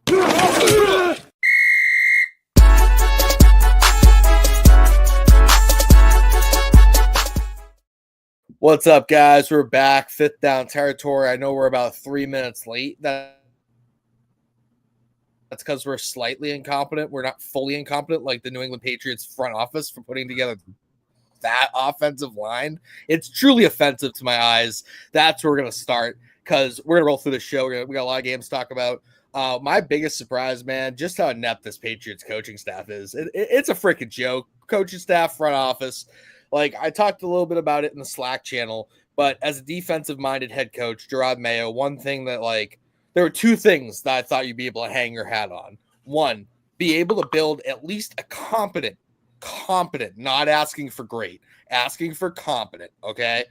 What's up, guys? We're back. Fifth down territory. I know we're about 3 minutes late. That's because we're slightly incompetent. We're not fully incompetent like the New England Patriots front office for putting together that offensive line. It's truly offensive to my eyes. That's where we're going to start because we're going to roll through the show. We got a lot of games to talk about. My biggest surprise, man, just how inept this Patriots coaching staff is. It's a freaking joke. Coaching staff, front office. Like, I talked a little bit about it in the Slack channel, but as a defensive-minded head coach, Gerard Mayo, one thing that, like, there were two things that I thought you'd be able to hang your hat on. One, be able to build at least a competent, not asking for great, asking for competent, okay,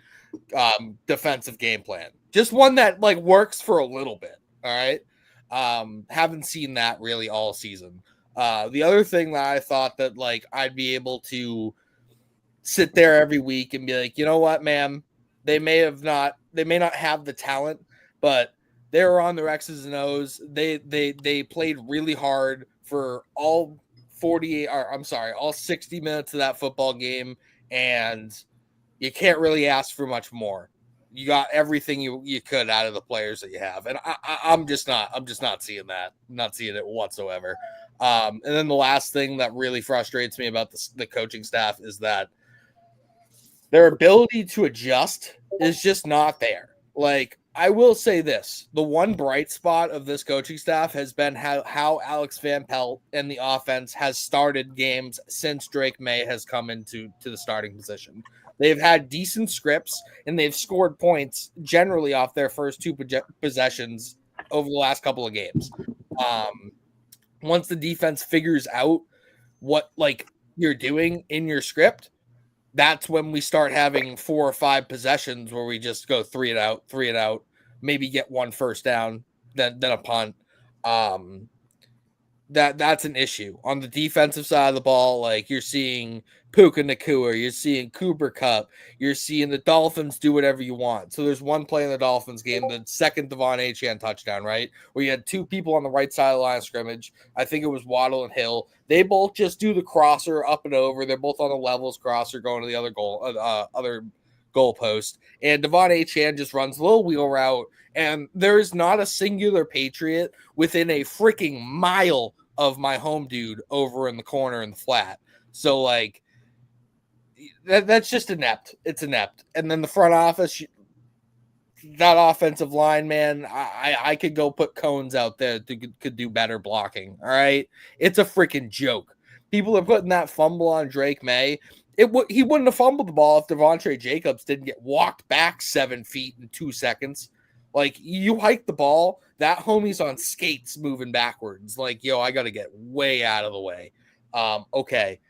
defensive game plan. Just one that, like, works for a little bit, all right? Haven't seen that really all season. The other thing that I thought that, like, I'd be able to sit there every week and be like, you know what, man, they may not have the talent, but they were on their X's and O's. They played really hard for all 60 minutes of that football game, and you can't really ask for much more. You got everything you could out of the players that you have, and I'm just not seeing that. I'm not seeing it whatsoever. And then the last thing that really frustrates me about the coaching staff is that their ability to adjust is just not there. Like, I will say this. The one bright spot of this coaching staff has been how Alex Van Pelt and the offense has started games since Drake May has come into the starting position. They've had decent scripts, and they've scored points generally off their first two possessions over the last couple of games. Once the defense figures out what, like, you're doing in your script, that's when we start having 4 or 5 possessions where we just go three and out, maybe get one first down, then a punt. That's an issue. On the defensive side of the ball, like, you're seeing Puka Nacua, you're seeing Cooper Kupp, you're seeing the Dolphins do whatever you want. So there's one play in the Dolphins game, the second Devon Achane touchdown, right? Where you had 2 people on the right side of the line of scrimmage. I think it was Waddle and Hill. They both just do the crosser up and over. They're both on the levels crosser going to the other goal post. And Devon Achane just runs a little wheel route. And there is not a singular Patriot within a freaking mile of my home dude over in the corner in the flat. So, like, that's just inept. It's inept. And then the front office, that offensive line, man, I could go put cones out there could do better blocking. All right. It's a freaking joke. People are putting that fumble on Drake May. He wouldn't have fumbled the ball if Devontae Jacobs didn't get walked back 7 feet in 2 seconds. Like, you hike the ball, that homie's on skates moving backwards. Like, yo, I got to get way out of the way. Okay.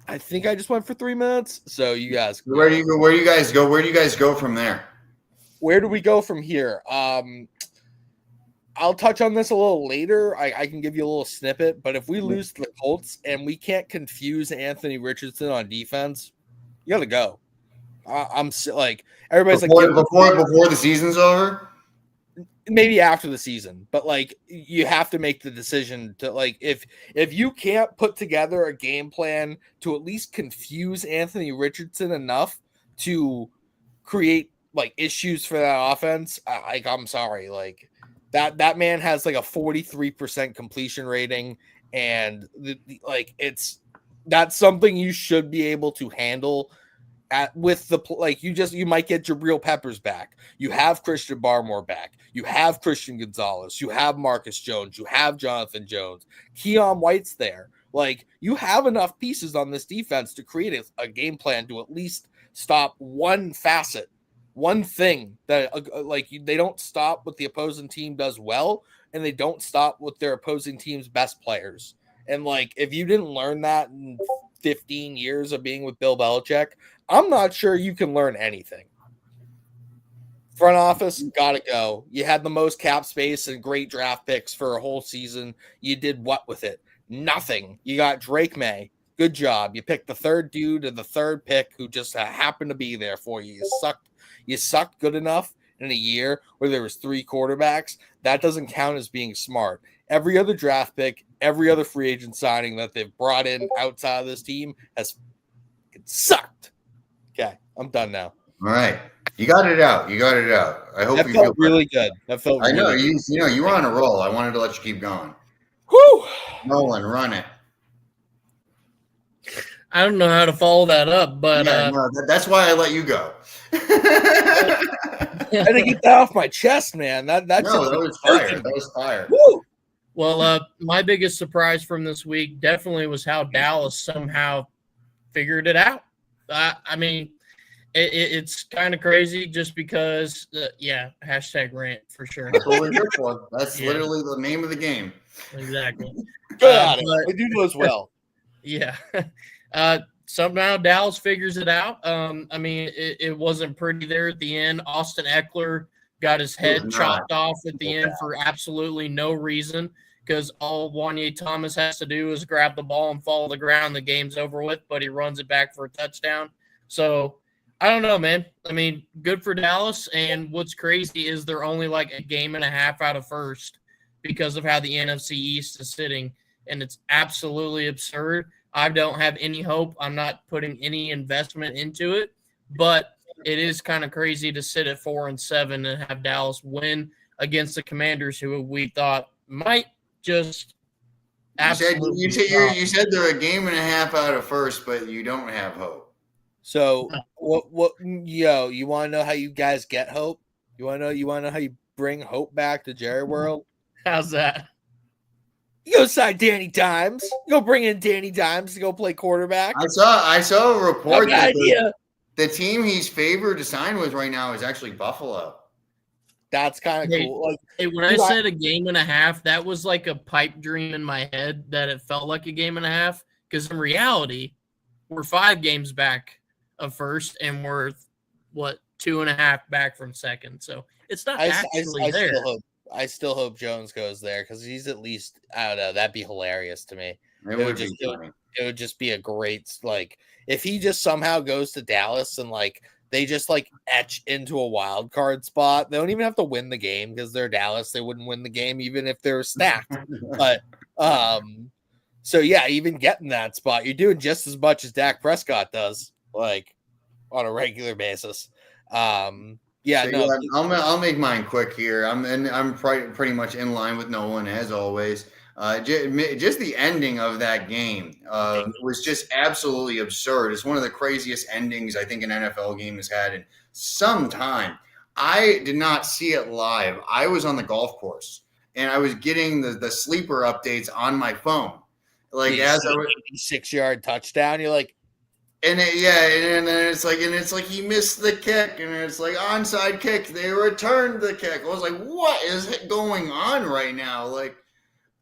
I think I just went for 3 minutes. So you guys, where do you guys go? Where do you guys go from there? Where do we go from here? I'll touch on this a little later. I can give you a little snippet, but if we lose to the Colts and we can't confuse Anthony Richardson on defense, you got to go. I'm like, everybody's before the season's over. Maybe after the season, but, like, you have to make the decision to, like, if you can't put together a game plan to at least confuse Anthony Richardson enough to create, like, issues for that offense, I'm sorry, like, that man has like a 43% completion rating, and that's something you should be able to handle. You might get Jabril Peppers back. You have Christian Barmore back. You have Christian Gonzalez. You have Marcus Jones. You have Jonathan Jones. Keon White's there. Like, you have enough pieces on this defense to create a game plan to at least stop one facet, one thing that they don't stop what the opposing team does well, and they don't stop with their opposing team's best players. And, like, if you didn't learn that in 15 years of being with Bill Belichick, I'm not sure you can learn anything. Front office, gotta go. You had the most cap space and great draft picks for a whole season. You did what with it? Nothing. You got Drake May. Good job. You picked the third dude and the third pick who just happened to be there for you. You sucked good enough, in a year where there was 3 quarterbacks, that doesn't count as being smart. Every other draft pick, every other free agent signing that they've brought in outside of this team has sucked. Okay, I'm done now. All right. You got it out. I hope That you felt feel really better. good. That felt I know really good. you were on a roll. I wanted to let you keep going. Whew. Nolan, run it. I don't know how to follow that up, but that's why I let you go. I had to get that off my chest, man. That was fire. That was fire. Woo! Well, my biggest surprise from this week definitely was how Dallas somehow figured it out. I mean, it's kind of crazy just because, hashtag rant for sure. That's what we're here for. That's literally the name of the game. Exactly. Good at it. I do know as well. Yeah. Somehow Dallas figures it out. I mean, it wasn't pretty there at the end. Austin Eckler got his head chopped off at the end for absolutely no reason, because all Wanye Thomas has to do is grab the ball and fall to the ground. The game's over with, but he runs it back for a touchdown. So I don't know, man. I mean, good for Dallas. And what's crazy is they're only like a game and a half out of first because of how the NFC East is sitting. And it's absolutely absurd. I don't have any hope. I'm not putting any investment into it, but it is kind of crazy to sit at 4-7 and have Dallas win against the Commanders, who we thought might just absolutely. You said they're a game and a half out of first, but you don't have hope. So what you want to know how you guys get hope? You want to know how you bring hope back to Jerry World? How's that? You go sign Danny Dimes. You go bring in Danny Dimes to go play quarterback. I saw a report that idea. The team he's favored to sign with right now is actually Buffalo. That's kind of cool. Like, when I said a game and a half, that was like a pipe dream in my head that it felt like a game and a half. Because in reality, we're 5 games back of first, and we're 2.5 back from second. So it's not actually there. I still hope Jones goes there because he's at least, I don't know, that'd be hilarious to me. It would be funny. It would just be a great, like, if he just somehow goes to Dallas and like they just like etch into a wild card spot. They don't even have to win the game because they're Dallas. They wouldn't win the game even if they're stacked. But so yeah, even getting that spot, you're doing just as much as Dak Prescott does, like on a regular basis. I'll make mine quick here. I'm pretty much in line with Nolan as always. Just the ending of that game was just absolutely absurd. It's one of the craziest endings I think an NFL game has had in some time. I did not see it live. I was on the golf course and I was getting the sleeper updates on my phone. Like as I was 6-yard touchdown, you're like. And it's like he missed the kick, and it's like onside kick. They returned the kick. I was like, what is going on right now? Like,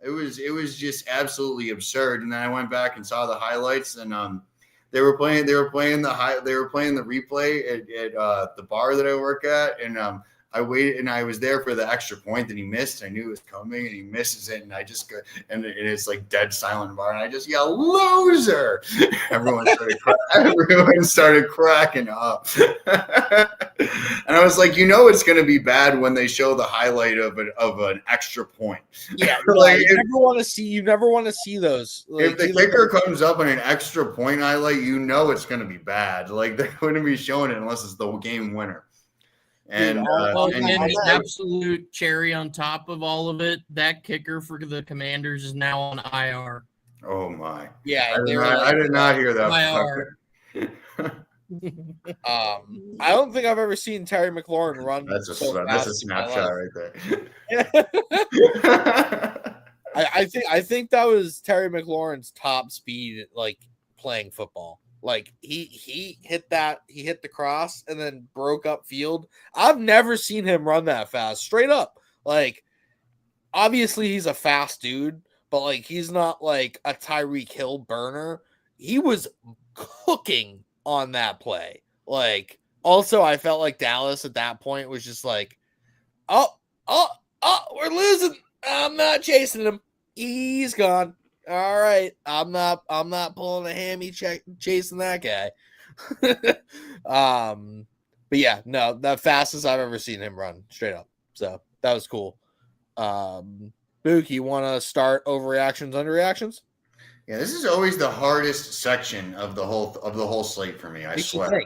it was just absolutely absurd. And then I went back and saw the highlights, and they were playing the replay at the bar that I work at, and I waited, and I was there for the extra point that he missed. I knew it was coming, and he misses it, and I just go, and it's like dead silent bar, and I just yell, "Loser!" Everyone started cracking up, and I was like, it's going to be bad when they show the highlight of an extra point. Yeah, like you never want to see those. Like, if the kicker comes up on an extra point highlight, it's going to be bad. Like they wouldn't be showing it unless it's the game winner. And the absolute cherry on top of all of it, that kicker for the Commanders is now on IR. Oh my! Yeah, I did not hear that. IR. I don't think I've ever seen Terry McLaurin run. That's a snapshot right there. I think that was Terry McLaurin's top speed, like playing football. Like he hit the cross and then broke up field. I've never seen him run that fast, straight up. Like, obviously he's a fast dude, but like he's not like a Tyreek Hill burner. He was cooking on that play. Like, also I felt like Dallas at that point was just like, oh, we're losing. I'm not chasing him. He's gone. All right, I'm not pulling a hammy chasing that guy. But But yeah, no, the fastest I've ever seen him run straight up. So that was cool. Book, you want to start overreactions, underreactions? Yeah, this is always the hardest section of the whole slate for me. I swear.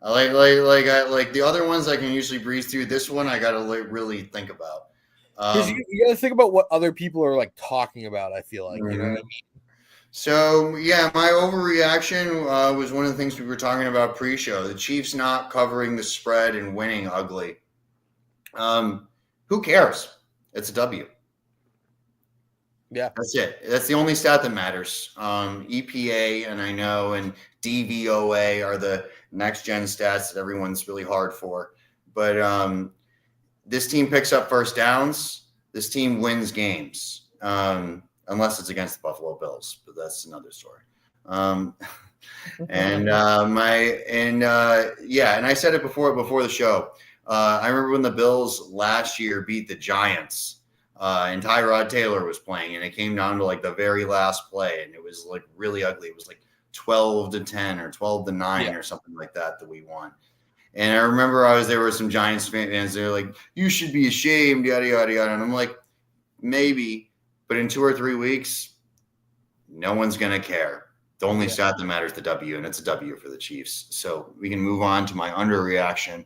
I like the other ones I can usually breeze through. This one I got to really think about. Because you got to think about what other people are like talking about. I feel like, you know what I mean? So yeah, my overreaction was one of the things we were talking about pre-show. The Chiefs not covering the spread and winning ugly. Who cares? It's a W. Yeah, that's it. That's the only stat that matters. EPA and I know and DVOA are the next gen stats that everyone's really hard for. But this team picks up first downs. This team wins games, unless it's against the Buffalo Bills, but that's another story. And I said it before the show. I remember when the Bills last year beat the Giants. And Tyrod Taylor was playing, and it came down to like the very last play, and it was like really ugly. It was like 12-10 or 12-9 or something like that we won. And I remember there were some Giants fans. They're like, "You should be ashamed," yada yada yada. And I'm like, maybe, but in 2 or 3 weeks, no one's gonna care. The only stat that matters is the W, and it's a W for the Chiefs. So we can move on to my underreaction,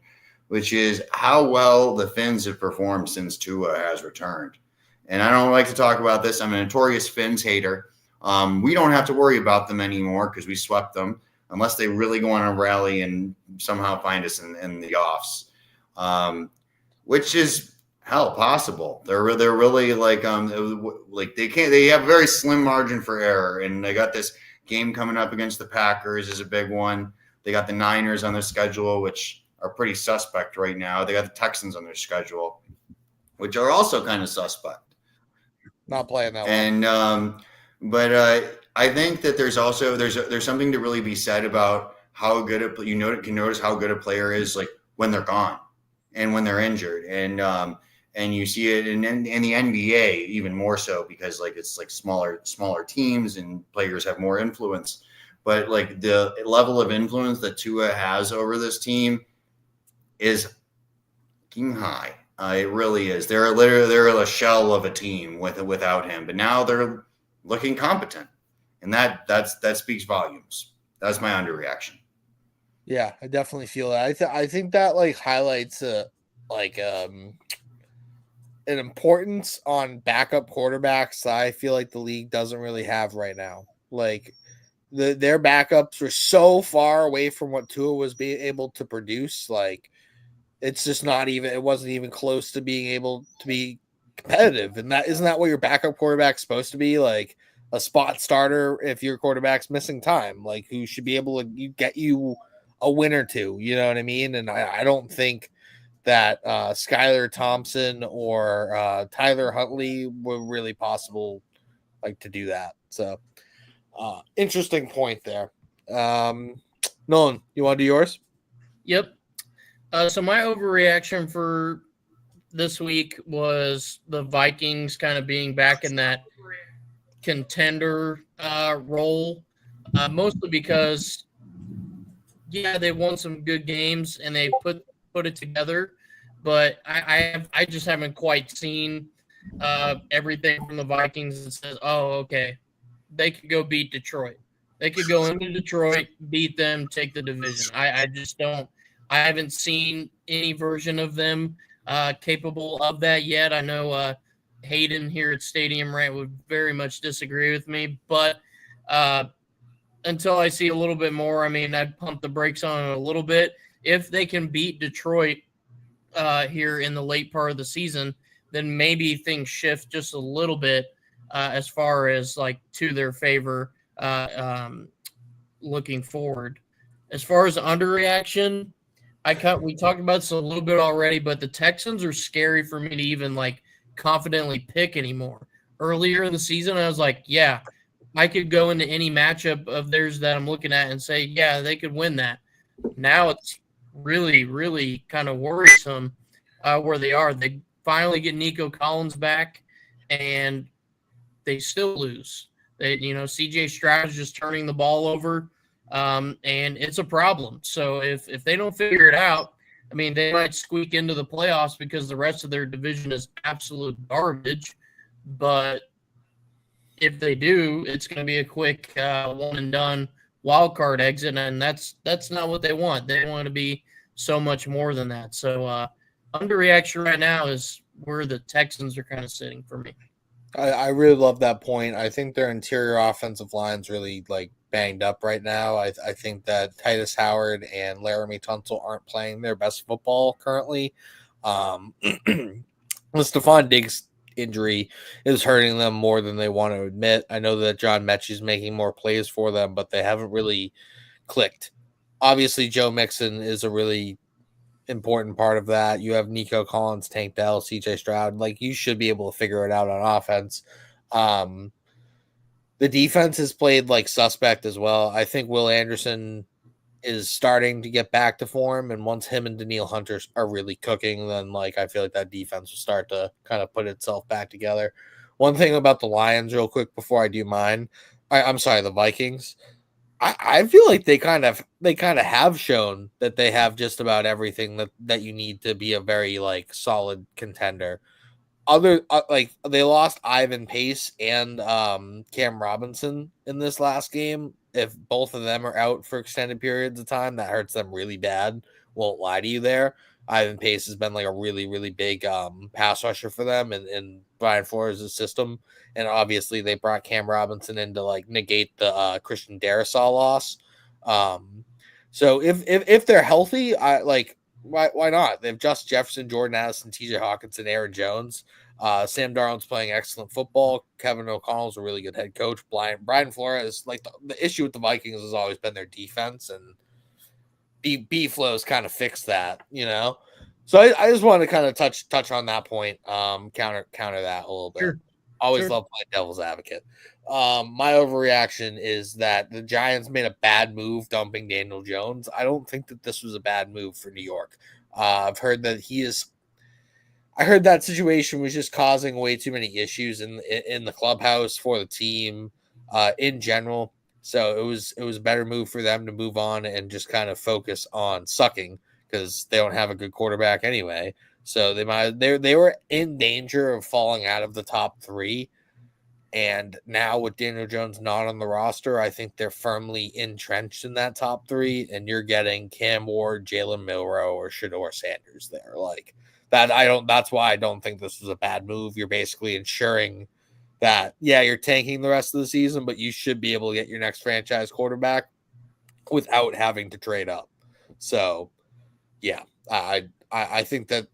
which is how well the Finns have performed since Tua has returned. And I don't like to talk about this. I'm a notorious Finns hater. We don't have to worry about them anymore because we swept them, unless they really go on a rally and somehow find us in the offs, which is possible. They're really like they have a very slim margin for error, and they got this game coming up against the Packers is a big one. They got the Niners on their schedule, which are pretty suspect right now. They got the Texans on their schedule, which are also kind of suspect. Not playing that well. And but I think that there's also there's something to really be said about how good can notice how good a player is like when they're gone and when they're injured, and you see it in the NBA even more so because like it's like smaller teams and players have more influence. But like the level of influence that Tua has over this team is fucking high. It really is. They're a shell of a team without him, but now they're looking competent, and that speaks volumes. That's my underreaction. Yeah, I definitely feel that. I think that like highlights an importance on backup quarterbacks that I feel like the league doesn't really have right now. Like their backups were so far away from what Tua was being able to produce. Like it's just it wasn't even close to being able to be competitive. And isn't that what your backup quarterback's supposed to be? Like a spot starter if your quarterback's missing time, like who should be able to get you a win or two, you know what I mean? And I don't think that Skylar Thompson or Tyler Huntley were really possible like to do that. So interesting point there. Nolan, you want to do yours? Yep. So my overreaction for this week was the Vikings kind of being back in that contender role, mostly because, they won some good games and they put it together, but I just haven't quite seen everything from the Vikings that says, oh, okay, they could go beat Detroit. They could go into Detroit, beat them, take the division. I just don't. I haven't seen any version of them capable of that yet. I know Hayden here at Stadium Rant would very much disagree with me, but until I see a little bit more, I mean, I'd pump the brakes on it a little bit. If they can beat Detroit here in the late part of the season, then maybe things shift just a little bit as far as like to their favor looking forward. As far as underreaction, we talked about this a little bit already, but the Texans are scary for me to even like confidently pick anymore. Earlier in the season, I was like, yeah, I could go into any matchup of theirs that I'm looking at and say, yeah, they could win that. Now it's really, really kind of worrisome where they are. They finally get Nico Collins back, and they still lose. CJ Stroud is just turning the ball over, and it's a problem. So if they don't figure it out, I mean, they might squeak into the playoffs because the rest of their division is absolute garbage. But if they do, it's going to be a quick one and done wild card exit, and that's not what they want. They want to be so much more than that. So underreaction right now is where the Texans are kind of sitting for me. I really love that point. I think their interior offensive line's really like banged up right now. I think that Titus Howard and Laramie Tunsil aren't playing their best football currently. The Stephon Diggs injury is hurting them more than they want to admit. I know that John Mechie's making more plays for them, but they haven't really clicked. Obviously, Joe Mixon is a really important part of that. You have Nico Collins, Tank Dell, CJ Stroud. Like, you should be able to figure it out on offense. The defense has played like suspect as well. I think Will Anderson is starting to get back to form, and once him and Daniil Hunter are really cooking, then like I feel like that defense will start to kind of put itself back together. One thing about the Lions, real quick, before I do mine, I'm sorry, the Vikings. I feel like they kind of have shown that they have just about everything that you need to be a very like solid contender. Like they lost Ivan Pace and Cam Robinson in this last game. If both of them are out for extended periods of time, that hurts them really bad. Won't lie to you there. Ivan Pace has been like a really, really big pass rusher for them in Brian Flores' system. And obviously they brought Cam Robinson in to like negate the Christian Darrisaw loss. So if they're healthy, I like why not? They have Justin Jefferson, Jordan Addison, TJ Hawkinson, Aaron Jones. Sam Darnold's playing excellent football. Kevin O'Connell's a really good head coach. Brian Flores, like the issue with the Vikings has always been their defense, and B Flow's kind of fixed that, you know. So I just want to kind of touch on that point. Counter that a little bit. Sure. Always Sure. love playing devil's advocate. My overreaction is that the Giants made a bad move dumping Daniel Jones. I don't think that this was a bad move for New York. I've heard that I heard that situation was just causing way too many issues in the clubhouse for the team in general. So it was a better move for them to move on and just kind of focus on sucking because they don't have a good quarterback anyway. So they were in danger of falling out of the top three. And now with Daniel Jones not on the roster, I think they're firmly entrenched in that top three. And you're getting Cam Ward, Jalen Milroe, or Shador Sanders there. Like that, that's why I don't think this was a bad move. You're basically ensuring that, yeah, you're tanking the rest of the season, but you should be able to get your next franchise quarterback without having to trade up. So yeah, I think that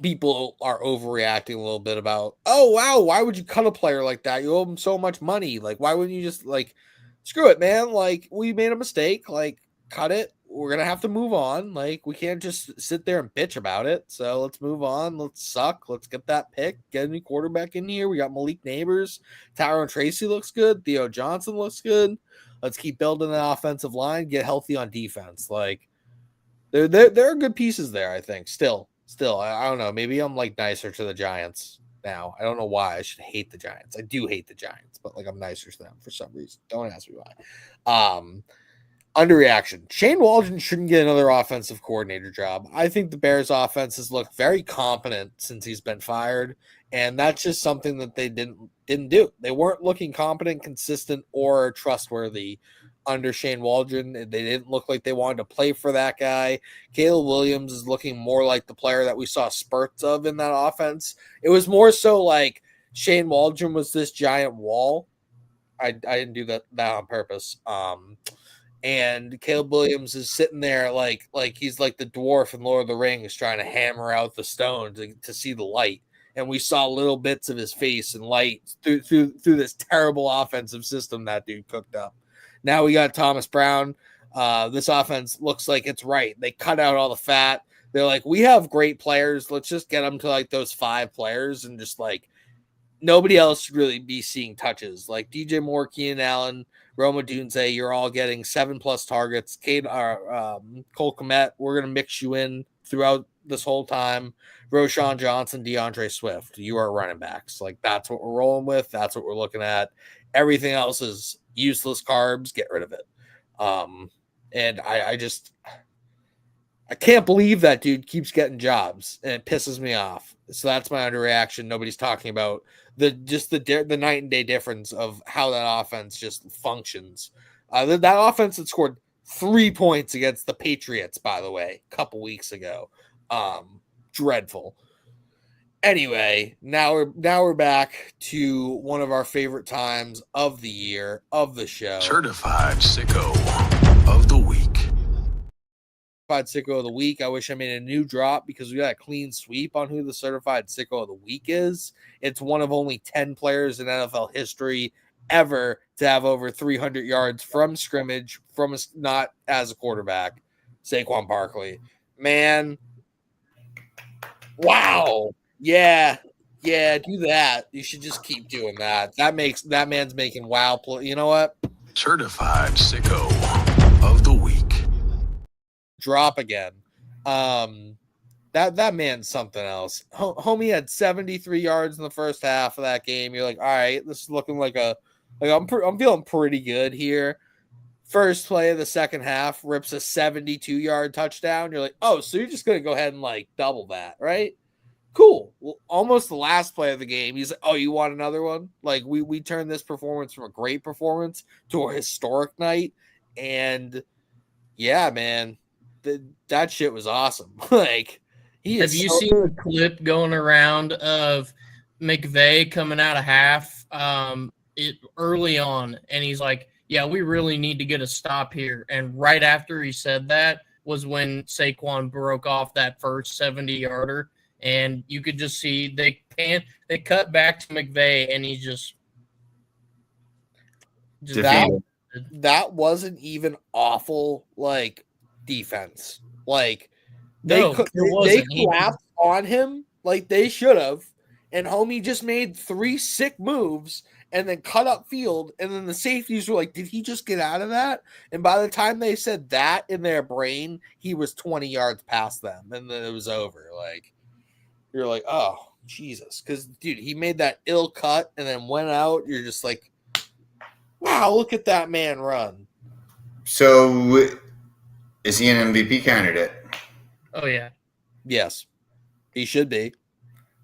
people are overreacting a little bit about, oh wow, why would you cut a player like that? You owe him so much money. Like, why wouldn't you just like screw it, man? Like, we made a mistake, like cut it. We're gonna have to move on. Like, we can't just sit there and bitch about it. So let's move on. Let's suck. Let's get that pick. Get a new quarterback in here. We got Malik Neighbors. Tyrone Tracy looks good. Theo Johnson looks good. Let's keep building the offensive line. Get healthy on defense. Like, there are good pieces there, I think. Still, I don't know. Maybe I'm like nicer to the Giants now. I don't know why. I should hate the Giants. I do hate the Giants, but like I'm nicer to them for some reason. Don't ask me why. Underreaction. Shane Waldron shouldn't get another offensive coordinator job. I think the Bears offense has looked very competent since he's been fired, and that's just something that they didn't do. They weren't looking competent, consistent, or trustworthy under Shane Waldron. They didn't look like they wanted to play for that guy. Caleb Williams is looking more like the player that we saw spurts of in that offense. It was more so like Shane Waldron was this giant wall. I didn't do that on purpose. And Caleb Williams is sitting there like he's like the dwarf in Lord of the Rings trying to hammer out the stone to see the light. And we saw little bits of his face and light through this terrible offensive system that dude cooked up. Now we got Thomas Brown. This offense looks like it's right. They cut out all the fat. They're like, we have great players. Let's just get them to like those 5 players and just like nobody else should really be seeing touches. Like DJ Moore, Keenan Allen, Roma Dunze, you're all getting 7+ targets. Cole Kmet, we're going to mix you in throughout this whole time. Roshan Johnson, DeAndre Swift, you are running backs. Like, that's what we're rolling with. That's what we're looking at. Everything else is useless carbs. Get rid of it. And I I can't believe that dude keeps getting jobs, and it pisses me off. So that's my underreaction. Nobody's talking about the night and day difference of how that offense just functions. That offense had scored 3 points against the Patriots, by the way, a couple weeks ago. Dreadful. Anyway, now we're back to one of our favorite times of the year of the show. Certified Sicko of the Week. Sicko of the Week. I wish I made a new drop because we got a clean sweep on who the certified Sicko of the Week is. It's one of only 10 players in NFL history ever to have over 300 yards from scrimmage, not as a quarterback. Saquon Barkley. Man. Wow. Yeah. Yeah, do that. You should just keep doing that. That man's making wow. You know what? Certified Sicko of the Week. Drop again. That man's something else. Homie had 73 yards in the first half of that game. You're like, all right, this is looking like I'm feeling pretty good here. First play of the second half, rips a 72-yard touchdown. You're like, oh, so you're just gonna go ahead and like double that, right? Cool. Well, almost the last play of the game, he's like, oh, you want another one? Like we turned this performance from a great performance to a historic night, and yeah, man. That shit was awesome. Like, have you seen the clip going around of McVay coming out of half early on, and he's like, yeah, we really need to get a stop here. And right after he said that was when Saquon broke off that first 70-yarder, and you could just see they cut back to McVay, and he just that wasn't even awful, like, defense. Like they collapsed on him like they should have, and homie just made 3 sick moves and then cut up field, and then the safeties were like, did he just get out of that? And by the time they said that in their brain, he was 20 yards past them, and then it was over. Like, you're like, oh Jesus, because dude, he made that ill cut and then went out. You're just like, wow, look at that man run. So is he an MVP candidate? Oh, yeah. Yes, he should be.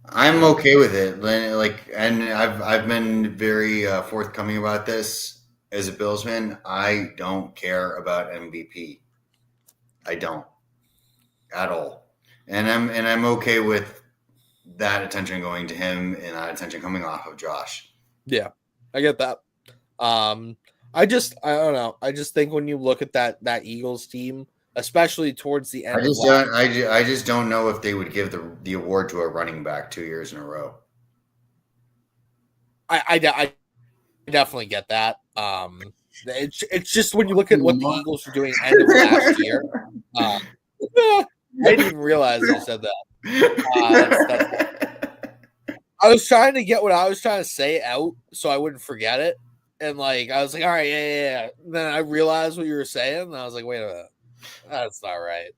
I'm okay with it. Like, and I've been very forthcoming about this as a Bills fan. I don't care about MVP. I don't at all. And I'm okay with that attention going to him and that attention coming off of Josh. Yeah, I get that. I don't know. I just think when you look at that Eagles team, especially towards the end, I just don't know if they would give the award to a running back 2 years in a row. I definitely get that. It's just when you look at what the Eagles were doing end of last year. I didn't even realize you said that. I was trying to get what I was trying to say out so I wouldn't forget it. And like I was like, all right, yeah. Then I realized what you were saying, and I was like, wait a minute, that's not right.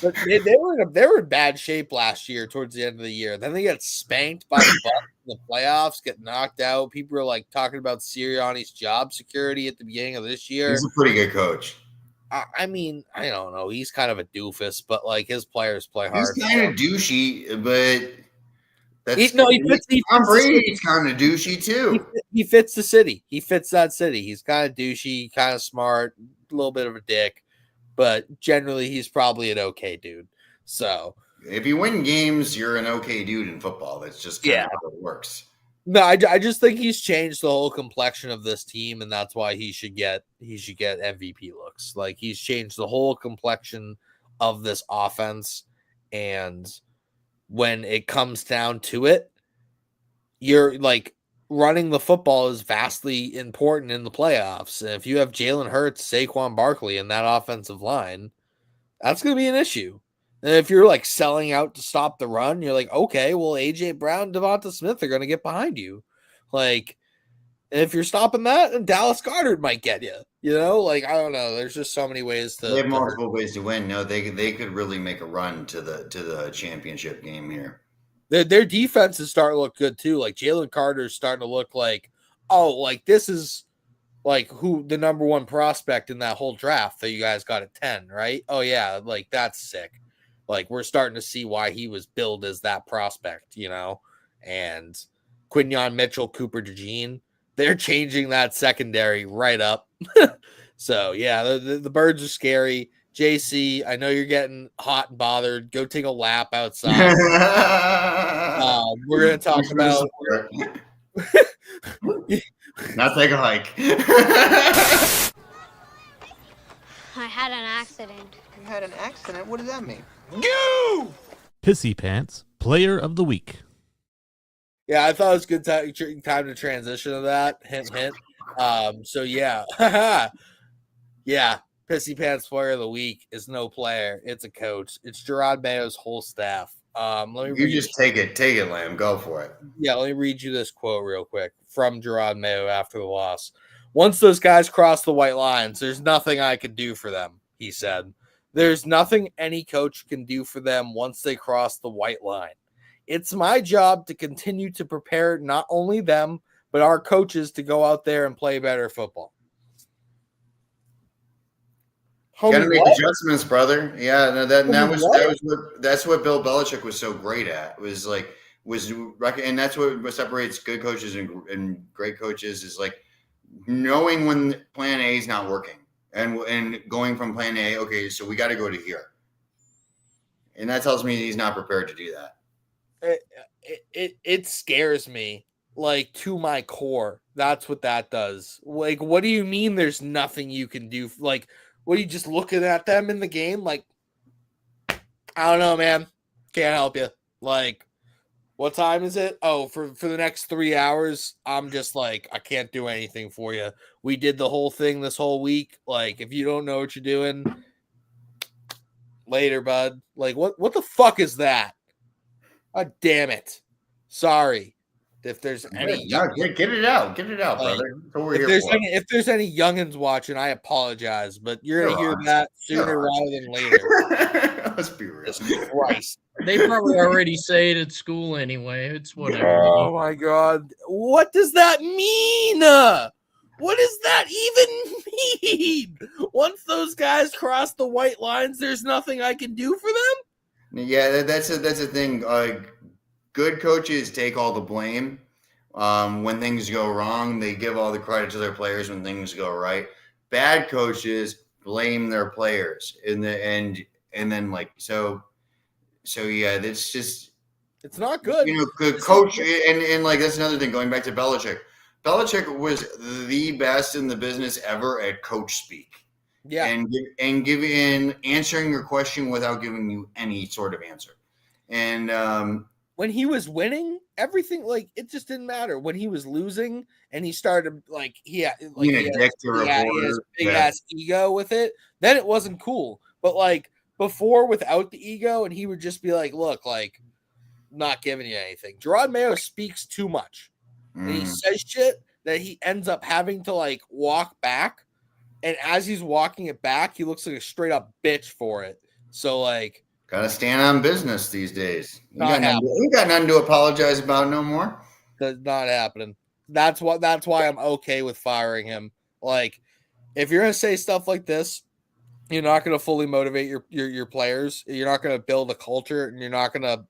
But they were in bad shape last year towards the end of the year. Then they get spanked by the Bucs in the playoffs, get knocked out. People were like talking about Sirianni's job security at the beginning of this year. He's a pretty good coach. I mean, I don't know. He's kind of a doofus, but like his players play hard. He's kind of douchey, but He's kind of douchey too. He fits the city. He fits that city. He's kind of douchey, kind of smart, a little bit of a dick, but generally he's probably an okay dude. So if you win games, you're an okay dude in football. That's just kind of how it works. No, I just think he's changed the whole complexion of this team, and that's why he should get MVP looks. Like, he's changed the whole complexion of this offense, and when it comes down to it, you're like running the football is vastly important in the playoffs. And if you have Jalen Hurts, Saquon Barkley in that offensive line, that's going to be an issue. And if you're like selling out to stop the run, you're like, okay, well, AJ Brown, Devonta Smith are going to get behind you. Like, if you're stopping that, then Dallas Goedert might get you. You know, like, I don't know. There's just so many ways to. They have multiple ways to win. No, they could really make a run to the championship game here. Their defense is starting to look good too. Like Jalen Carter's starting to look like, oh, like this is like who the number one prospect in that whole draft that you guys got at 10, right? Oh yeah, like that's sick. Like we're starting to see why he was billed as that prospect, and Quinyon Mitchell, Cooper DeJean, they're changing that secondary right up. So yeah, the birds are scary. JC, I know you're getting hot and bothered. Go take a lap outside. We're gonna talk about now take a hike. I had an accident. You had an accident? What does that mean? You! Pissy Pants Player of the Week. Yeah, I thought it was good time to transition to that. Hint, hint. So yeah, yeah. Pissy Pants Player of the Week is no player; it's a coach. It's Gerard Mayo's whole staff. Let me take it, Lamb. Go for it. Yeah, let me read you this quote real quick from Gerard Mayo after the loss. Once those guys cross the white lines, there's nothing I could do for them, he said. There's nothing any coach can do for them once they cross the white line. It's my job to continue to prepare not only them, but our coaches to go out there and play better football. Gotta make adjustments, brother. Yeah, no, that's what Bill Belichick was so great at. And that's what separates good coaches and great coaches is like knowing when plan A is not working and going from plan A, okay, so we got to go to here. And that tells me he's not prepared to do that. It scares me, like, to my core. That's what that does. Like, what do you mean there's nothing you can do? Like, what are you just looking at them in the game? Like, I don't know, man. Can't help you. Like, what time is it? Oh, for the next 3 hours, I'm just like, I can't do anything for you. We did the whole thing this whole week. Like, if you don't know what you're doing, later, bud. Like, what the fuck is that? God damn it. Sorry. If there's any get it out, brother. If there's any youngins watching, I apologize, but you're gonna hear that sooner rather than later. Let's be real. Christ. They probably already say it at school anyway. It's whatever. Oh my god. What does that mean? What does that even mean? Once those guys cross the white lines, there's nothing I can do for them? Yeah, that's a thing. Good coaches take all the blame. When things go wrong, they give all the credit to their players when things go right. Bad coaches blame their players in the end, and then yeah, it's just it's not good. Good coach, and like that's another thing. Going back to Belichick, Belichick was the best in the business ever at coach speak. Yeah, and answering your question without giving you any sort of answer, and when he was winning, everything like it just didn't matter. When he was losing and he started he had his big ass ego with it, then it wasn't cool. But like before, without the ego, and he would just be like, "Look, like, not giving you anything." Gerard Mayo speaks too much, and he says shit that he ends up having to like walk back. And as he's walking it back, he looks like a straight up bitch for it. So like. Gotta stand on business these days. You got nothing to apologize about no more. That's not happening. That's why I'm okay with firing him. Like, if you're gonna say stuff like this, you're not gonna fully motivate your players. You're not gonna build a culture, and you're not gonna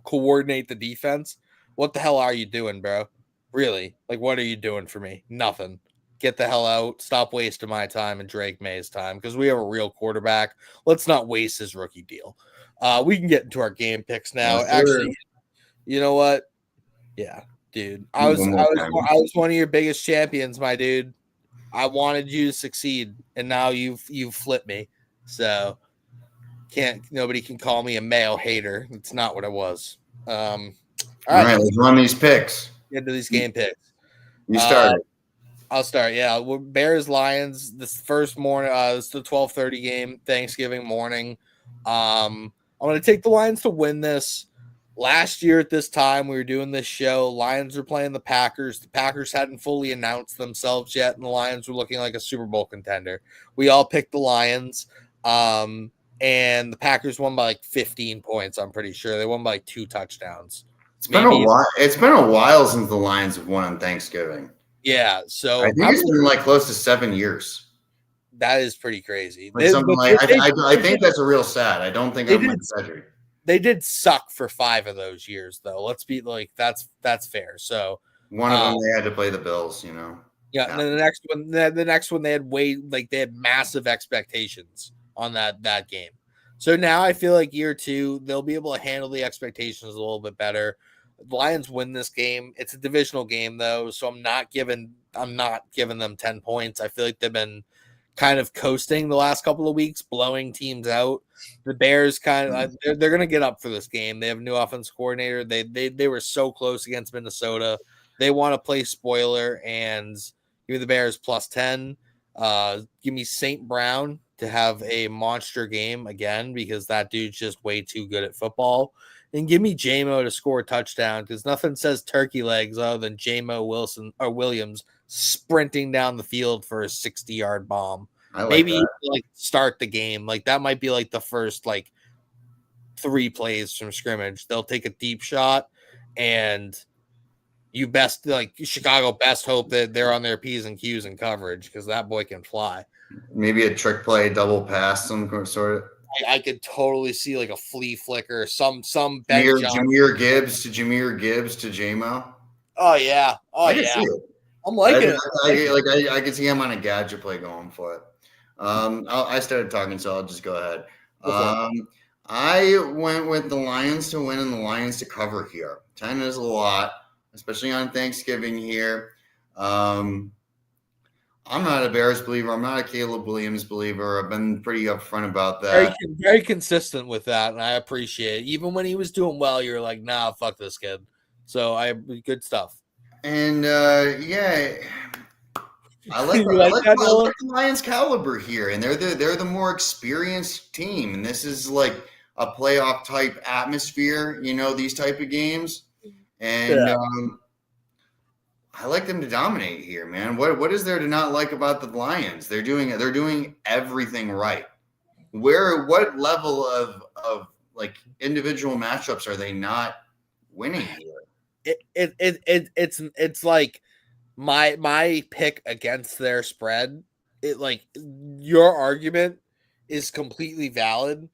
coordinate the defense. What the hell are you doing, bro? Really? Like, what are you doing for me? Nothing. Get the hell out. Stop wasting my time and Drake May's time because we have a real quarterback. Let's not waste his rookie deal. We can get into our game picks now. Actually, you know what? Yeah, dude. I was one of your biggest champions, my dude. I wanted you to succeed, and now you've flipped me. So nobody can call me a Mayo hater. It's not what I was. All right, let's run these picks. Get into these game picks. You started. I'll start. Yeah, Bears Lions. This first morning. It's the 12:30 game, Thanksgiving morning. I'm going to take the Lions to win this. Last year at this time, we were doing this show. Lions were playing the Packers. The Packers hadn't fully announced themselves yet, and the Lions were looking like a Super Bowl contender. We all picked the Lions, and the Packers won by like 15 points. I'm pretty sure they won by like 2 touchdowns. It's been a while. It's been a while since the Lions have won on Thanksgiving. Yeah, so I think it's been like close to 7 years. that is pretty crazy. Like something like I think that's a real stat. I don't think I'm exaggerating. They did suck for 5 of those years, though. Let's be like that's fair. So one of them they had to play the Bills, Yeah, and then the next one they had massive expectations on that game. So now I feel like year 2 they'll be able to handle the expectations a little bit better. The Lions win this game. It's a divisional game though, so I'm not giving them 10 points. I feel like they've been kind of coasting the last couple of weeks, blowing teams out. The Bears they're going to get up for this game. They have a new offense coordinator. They were so close against Minnesota. They want to play spoiler and give me the Bears plus 10. Give me St. Brown to have a monster game again because that dude's just way too good at football. And give me J-Mo to score a touchdown because nothing says turkey legs other than J-Mo Williams sprinting down the field for a 60-yard bomb. Maybe start the game. Like that might be like the first 3 plays from scrimmage. They'll take a deep shot and Chicago best hope that they're on their P's and Q's in coverage because that boy can fly. Maybe a trick play, double pass, some sort of. I could totally see like a flea flicker, some Jahmyr Gibbs to J-Mo. Oh yeah, I can see it. I'm liking it. I can see him on a gadget play going for it. I started talking, so I'll just go ahead. I went with the Lions to win and the Lions to cover here. 10 is a lot, especially on Thanksgiving here. I'm not a Bears believer. I'm not a Caleb Williams believer. I've been pretty upfront about that. Very consistent with that, and I appreciate it. Even when he was doing well, you're like, nah, fuck this kid. So good stuff. And I like the Lions caliber here, and they're the more experienced team, and this is like a playoff type atmosphere. These type of games, and I like them to dominate here, man. What is there to not like about the Lions? They're doing everything right. What level of like individual matchups are they not winning here? It's like my pick against their spread. Your argument is completely valid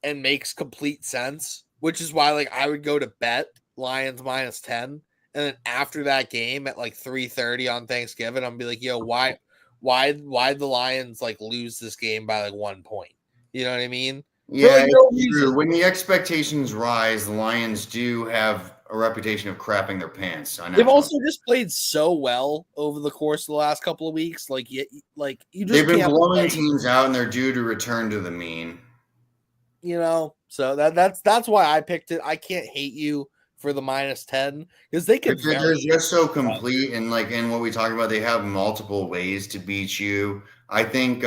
and makes complete sense, which is why I would go to bet Lions minus 10. And then after that game at 3:30 on Thanksgiving, I'm be like, yo, why the Lions lose this game by 1 point? You know what I mean? Yeah, it's true. When the expectations rise, the Lions do have a reputation of crapping their pants. They've also just played so well over the course of the last couple of weeks. You just they've been blowing teams out, and they're due to return to the mean. So that's why I picked it. I can't hate you for the minus 10 because they're just so complete and in what we talk about, they have multiple ways to beat you. I think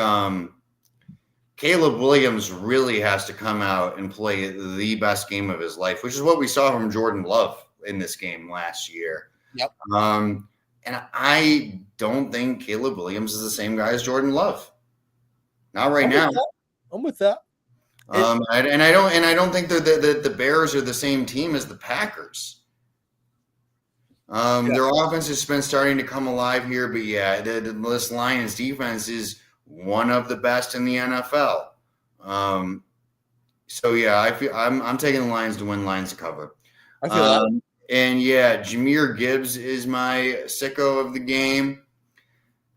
Caleb Williams really has to come out and play the best game of his life, which is what we saw from Jordan Love in this game last year. Yep. And I don't think Caleb Williams is the same guy as Jordan Love. Not right now. I'm with that. And I don't think the Bears are the same team as the Packers. Their offense has been starting to come alive here, but this Lions defense is one of the best in the NFL. I feel I'm taking the Lions to win, Lions to cover. I feel that. And Jahmyr Gibbs is my sicko of the game.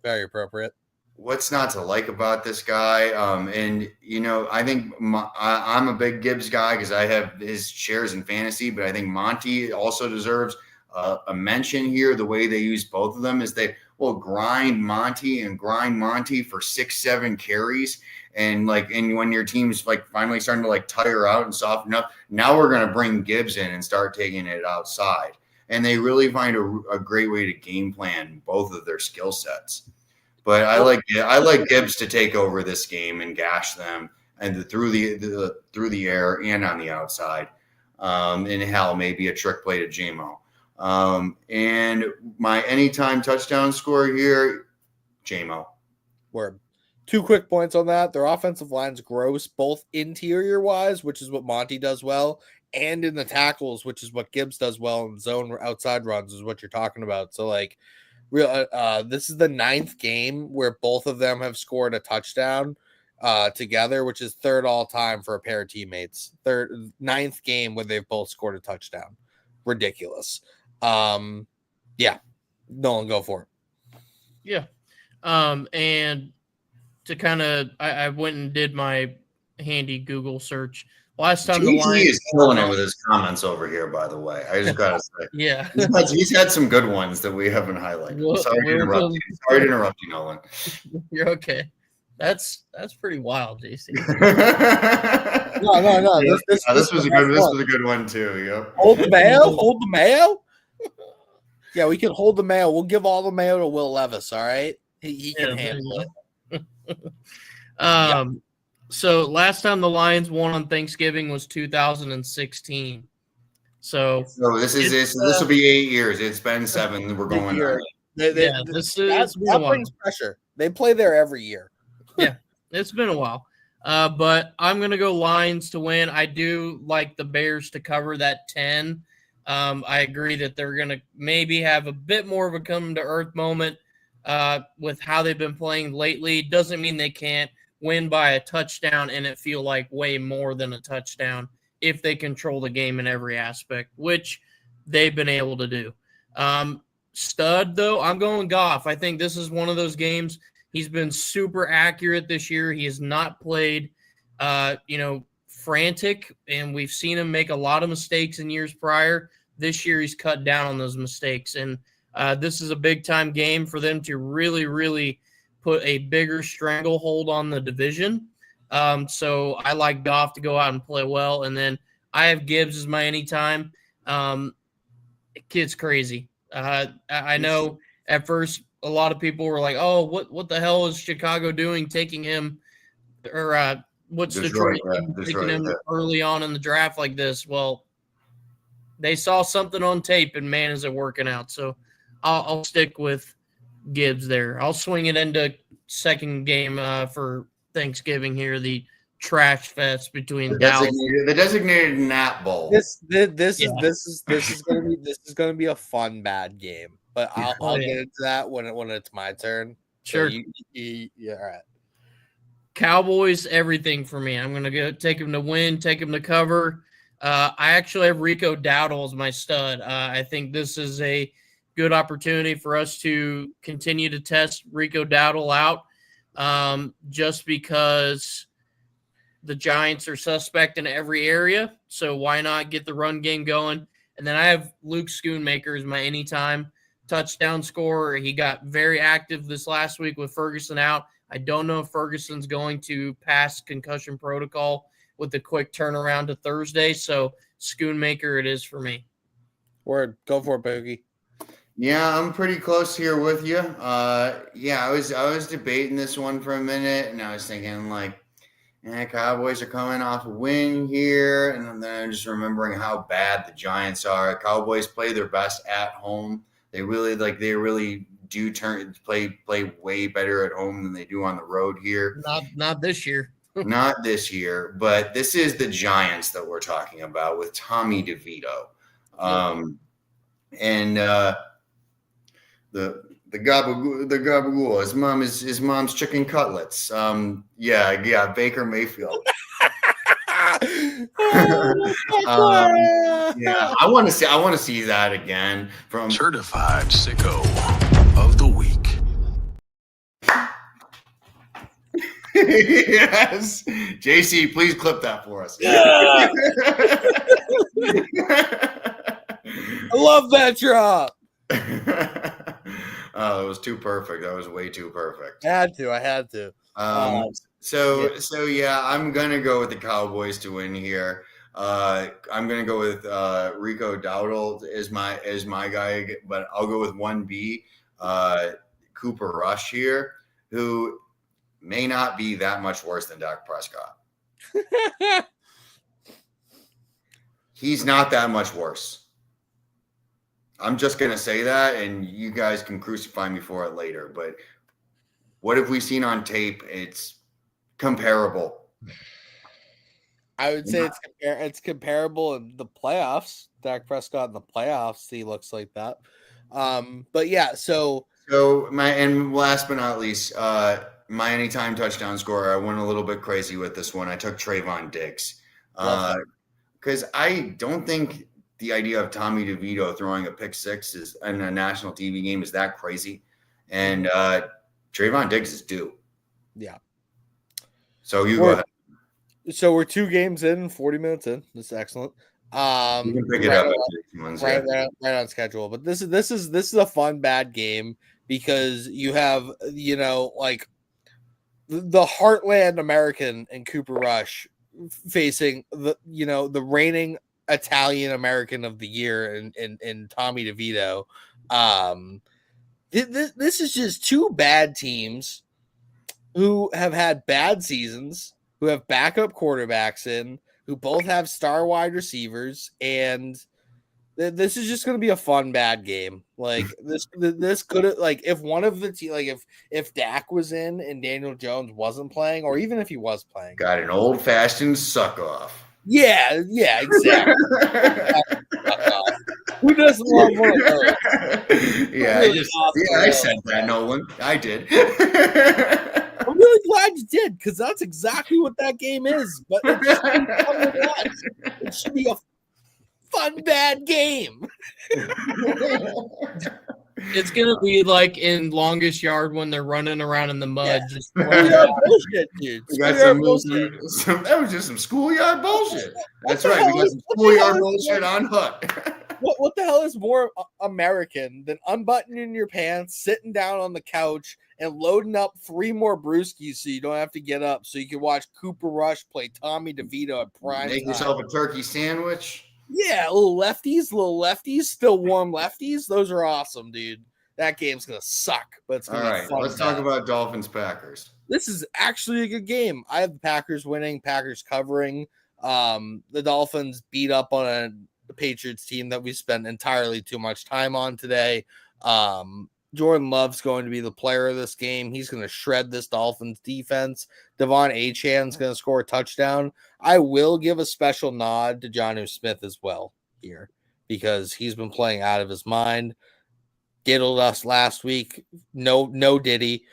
Very appropriate. What's not to like about this guy? I think I'm a big Gibbs guy because I have his shares in fantasy, but I think Monty also deserves a mention here. The way they use both of them is they will grind Monty for 6-7 carries. And when your team's finally starting to tire out and soften up, now we're going to bring Gibbs in and start taking it outside. And they really find a great way to game plan both of their skill sets. But I like Gibbs to take over this game and gash them and through the air and on the outside. And maybe a trick play to J-Mo. And my anytime touchdown score here, J-Mo. Word. 2 quick points on that. Their offensive line's gross, both interior wise, which is what Monty does well, and in the tackles, which is what Gibbs does well, and zone outside runs is what you're talking about. So This is the 9th game where both of them have scored a touchdown together, which is 3rd all time for a pair of teammates. 9th game where they've both scored a touchdown. Ridiculous. Yeah, Nolan, go for it. Yeah. And to kind of, I went and did my handy Google search. Last time the Lions is killing it with his comments over here, by the way. I just gotta say, yeah, he's had some good ones that we haven't highlighted. Sorry to interrupt you. Sorry to interrupt you, Nolan. You're okay. That's pretty wild, JC. No. This was a good one too. Yep. Hold the mail. Hold the mail. Yeah, we can hold the mail. We'll give all the mail to Will Levis. All right, he can handle it. So last time the Lions won on Thanksgiving was 2016. So this will be 8 years. It's been 7. We're going on. That brings pressure. They play there every year. Yeah, it's been a while. But I'm gonna go Lions to win. I do like the Bears to cover that 10. I agree that they're gonna maybe have a bit more of a come to earth moment with how they've been playing lately. Doesn't mean they can't win by a touchdown and it feel like way more than a touchdown if they control the game in every aspect, which they've been able to do. Stud, though, I'm going Goff. I think this is one of those games. He's been super accurate this year. He has not played, frantic, and we've seen him make a lot of mistakes in years prior. This year, he's cut down on those mistakes, and this is a big-time game for them to really, really put a bigger stranglehold on the division. So I like Goff to go out and play well, and then I have Gibbs as my anytime. Kid's crazy. I know at first a lot of people were like, "Oh, what the hell is Chicago doing taking him?" Or what's Detroit taking him early on in the draft like this? Well, they saw something on tape, and man, is it working out. So I'll stick with Gibbs there. I'll swing it into second game for Thanksgiving here. The trash fest between Dallas. The designated Nat Bowl. This is gonna be a fun bad game, but I'll get into that when it's my turn. Sure. So all right. Cowboys, everything for me. I'm gonna go take him to win, take him to cover. I actually have Rico Dowdle as my stud. I think this is a good opportunity for us to continue to test Rico Dowdle out, just because the Giants are suspect in every area. So why not get the run game going? And then I have Luke Schoonmaker as my anytime touchdown scorer. He got very active this last week with Ferguson out. I don't know if Ferguson's going to pass concussion protocol with the quick turnaround to Thursday. So Schoonmaker it is for me. Word. Go for it, Boogie. Yeah, I'm pretty close here with you. I was debating this one for a minute, and I was thinking Cowboys are coming off a win here, and then I'm just remembering how bad the Giants are. Cowboys play their best at home. They really do play way better at home than they do on the road here. Not this year. Not this year, but this is the Giants that we're talking about with Tommy DeVito. And the gabagool, his mom's chicken cutlets. Baker Mayfield. I want to see that again from Certified Sicko of the Week. Yes, JC, please clip that for us. Yeah. I love that drop. Oh, it was too perfect. That was way too perfect. I had to. I'm gonna go with the Cowboys to win here. I'm gonna go with Rico Dowdle as my guy, but I'll go with 1B, Cooper Rush here, who may not be that much worse than Dak Prescott. He's not that much worse. I'm just going to say that, and you guys can crucify me for it later. But what have we seen on tape? It's comparable. I would say it's comparable in the playoffs. Dak Prescott in the playoffs, he looks like that. But yeah, so So last but not least, my anytime touchdown scorer, I went a little bit crazy with this one. I took Trayvon Diggs. Love Because I don't think the idea of Tommy DeVito throwing a pick six is in a national TV game is that crazy. And Trayvon Diggs is due. Yeah. So you go ahead. So we're 2 games in, 40 minutes in. That's excellent. You can pick it up. Right on schedule. But this is a fun bad game because you have like the Heartland American and Cooper Rush facing the reigning Italian American of the year in Tommy DeVito. This is just 2 bad teams who have had bad seasons, who have backup quarterbacks in, who both have star wide receivers, and this is just going to be a fun bad game. Like this could have, like, if one of the if Dak was in and Daniel Jones wasn't playing, or even if he was playing, got an old fashioned suck off. Yeah, exactly. Who doesn't love one of those? Yeah, I said that, Nolan. I did. I'm really glad you did, because that's exactly what that game is. But it should be a fun bad game. It's gonna be like in Longest Yard when they're running around in the mud. Yeah. Just bullshit, dude. That was just some schoolyard bullshit. That's right. We got some schoolyard bullshit on hook. What the hell is more American than unbuttoning your pants, sitting down on the couch, and loading up 3 more brewskis so you don't have to get up, so you can watch Cooper Rush play Tommy DeVito at prime Make time. yourself a turkey sandwich. Yeah, little lefties, still warm lefties. Those are awesome, dude. That game's gonna suck, but it's gonna be fun. Let's talk about Dolphins Packers. This is actually a good game. I have the Packers winning, Packers covering. The Dolphins beat up on the Patriots team that we spent entirely too much time on today. Jordan Love's going to be the player of this game. He's going to shred this Dolphins defense. Devon Achan's going to score a touchdown. I will give a special nod to Jonnu Smith as well here because he's been playing out of his mind. Diddled us last week. No Diddy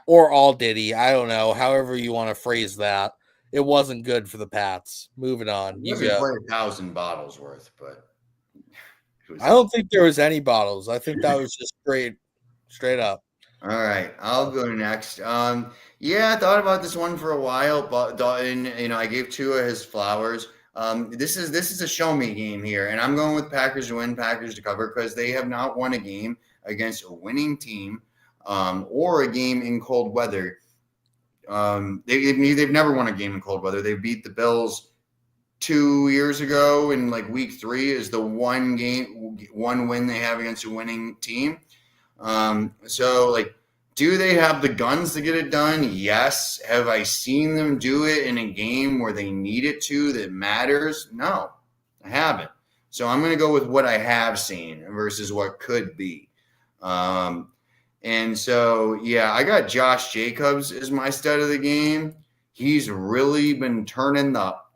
or all Diddy. I don't know. However you want to phrase that. It wasn't good for the Pats. Moving on. You go. Play 1,000 bottles worth, but I don't think there was any bottles. I think that was just straight up. All right, I'll go next. Yeah, I thought about this one for a while, but I gave Tua his flowers. This is a show me game here, and I'm going with Packers to win, Packers to cover because they have not won a game against a winning team or a game in cold weather. They've never won a game in cold weather. They beat the Bills 2 years ago in like week 3 is the one win they have against a winning team. So like, do they have the guns to get it done? Yes. Have I seen them do it in a game where they need it to that matters? No, I haven't. So I'm going to go with what I have seen versus what could be. And so, yeah, I got Josh Jacobs as my stud of the game. He's really been turning up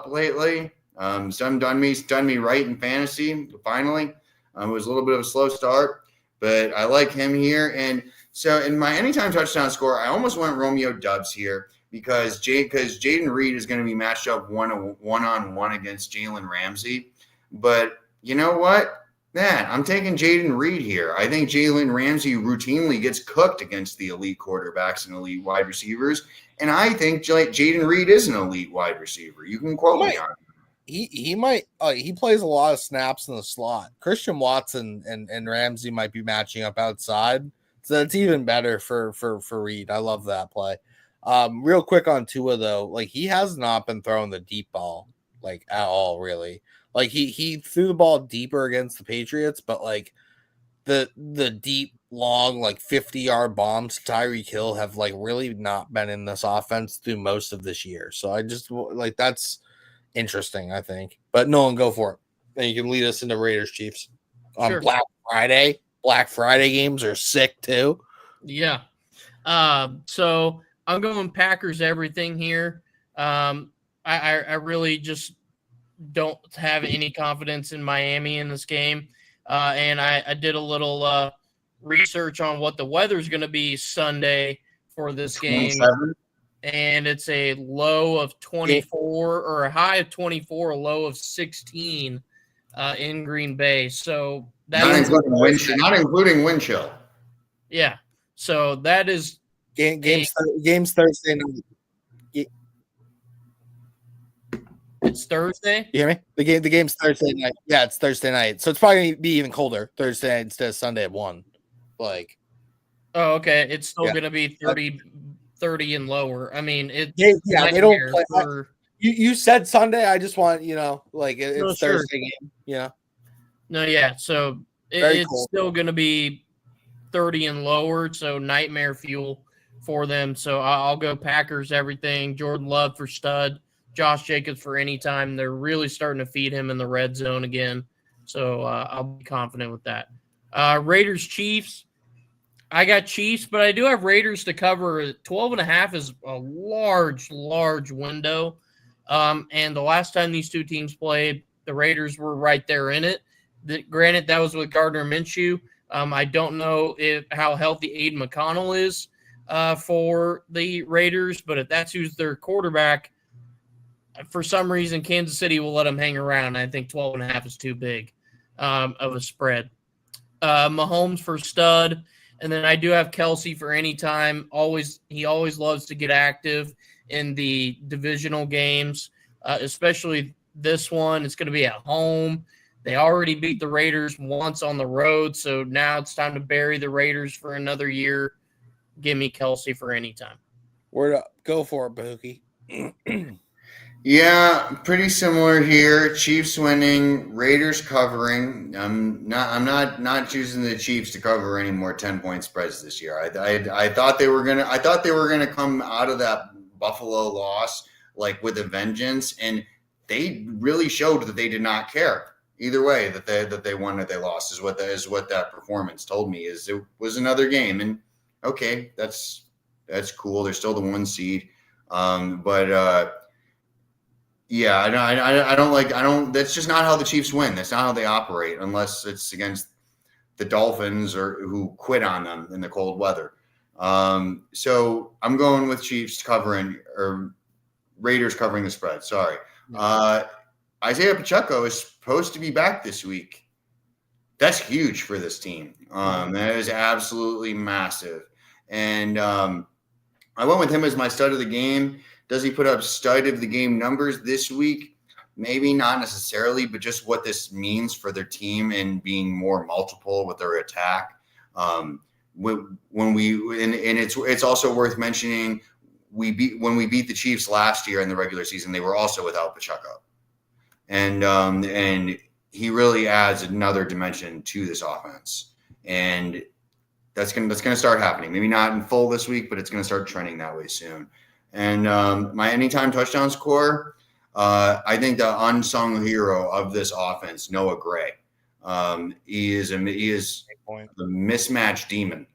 lately. Done me right in fantasy, finally. It was a little bit of a slow start, but I like him here. And so in my anytime touchdown score, I almost went Romeo Doubs here because Jaden Reed is going to be matched up one-on-one against Jalen Ramsey. But you know what? Man, I'm taking Jaden Reed here. I think Jalen Ramsey routinely gets cooked against the elite quarterbacks and elite wide receivers. And I think Jaden Reed is an elite wide receiver. You can quote me on it. He might he plays a lot of snaps in the slot. Christian Watson and Ramsey might be matching up outside. So it's even better for Reed. I love that play. Real quick on Tua though, like he has not been throwing the deep ball like at all, really. Like he threw the ball deeper against the Patriots, but like the deep, long, like 50-yard bombs to Tyreek Hill have like really not been in this offense through most of this year. So I just like that's interesting, I think. But Nolan, go for it. And you can lead us into Raiders Chiefs on Sure. Black Friday. Black Friday games are sick too. Yeah. So I'm going Packers everything here. I really just don't have any confidence in Miami in this game. And I did a little research on what the weather's going to be Sunday for this game, 27? and it's a low of 24 or a high of 24, a low of 16 in Green Bay. So that is Not including wind chill. yeah. So that is games Thursday night. It's Thursday. You hear me? The game's Thursday night. Yeah, it's Thursday night. So it's probably gonna be even colder Thursday night instead of Sunday at 1. Like, oh, okay. It's still gonna be 30 and lower. I mean, they don't play. You said Sunday. I just want it's Thursday game. Yeah. No, yeah. So it's still gonna be 30 and lower. So nightmare fuel for them. So I'll go Packers. Everything. Jordan Love for stud. Josh Jacobs for any time. They're really starting to feed him in the red zone again. So I'll be confident with that. Raiders Chiefs. I got Chiefs, but I do have Raiders to cover. 12.5 is a large window. And the last time these two teams played, the Raiders were right there in it. Granted, that was with Gardner Minshew. I don't know how healthy Aiden McConnell is for the Raiders, but if that's who's their quarterback, for some reason, Kansas City will let them hang around. I think 12.5 is too big of a spread. Mahomes for stud. And then I do have Kelsey for any time. He always loves to get active in the divisional games, especially this one. It's going to be at home. They already beat the Raiders once on the road, so now it's time to bury the Raiders for another year. Give me Kelsey for any time. Word up. Go for it, Bahuki. Yeah, pretty similar here. Chiefs winning, Raiders covering. I'm not choosing the Chiefs to cover any more 10-point spreads this year. I thought they were gonna come out of that Buffalo loss like with a vengeance, and they really showed that they did not care either way that they won or they lost is what that performance told me. Is it was another game, and okay, that's cool. They're still the 1 seed, yeah, I don't. That's just not how the Chiefs win. That's not how they operate, unless it's against the Dolphins or who quit on them in the cold weather. So I'm going with Chiefs covering or Raiders covering the spread. Sorry. Isaiah Pacheco is supposed to be back this week. That's huge for this team. That is absolutely massive. And I went with him as my stud of the game. Does he put up stud of the game numbers this week? Maybe not necessarily, but just what this means for their team and being more multiple with their attack. It's also worth mentioning when we beat the Chiefs last year in the regular season, they were also without Pacheco, and he really adds another dimension to this offense, and that's gonna start happening. Maybe not in full this week, but it's gonna start trending that way soon. And my anytime touchdown score, I think the unsung hero of this offense, Noah Gray. He is a mismatch demon,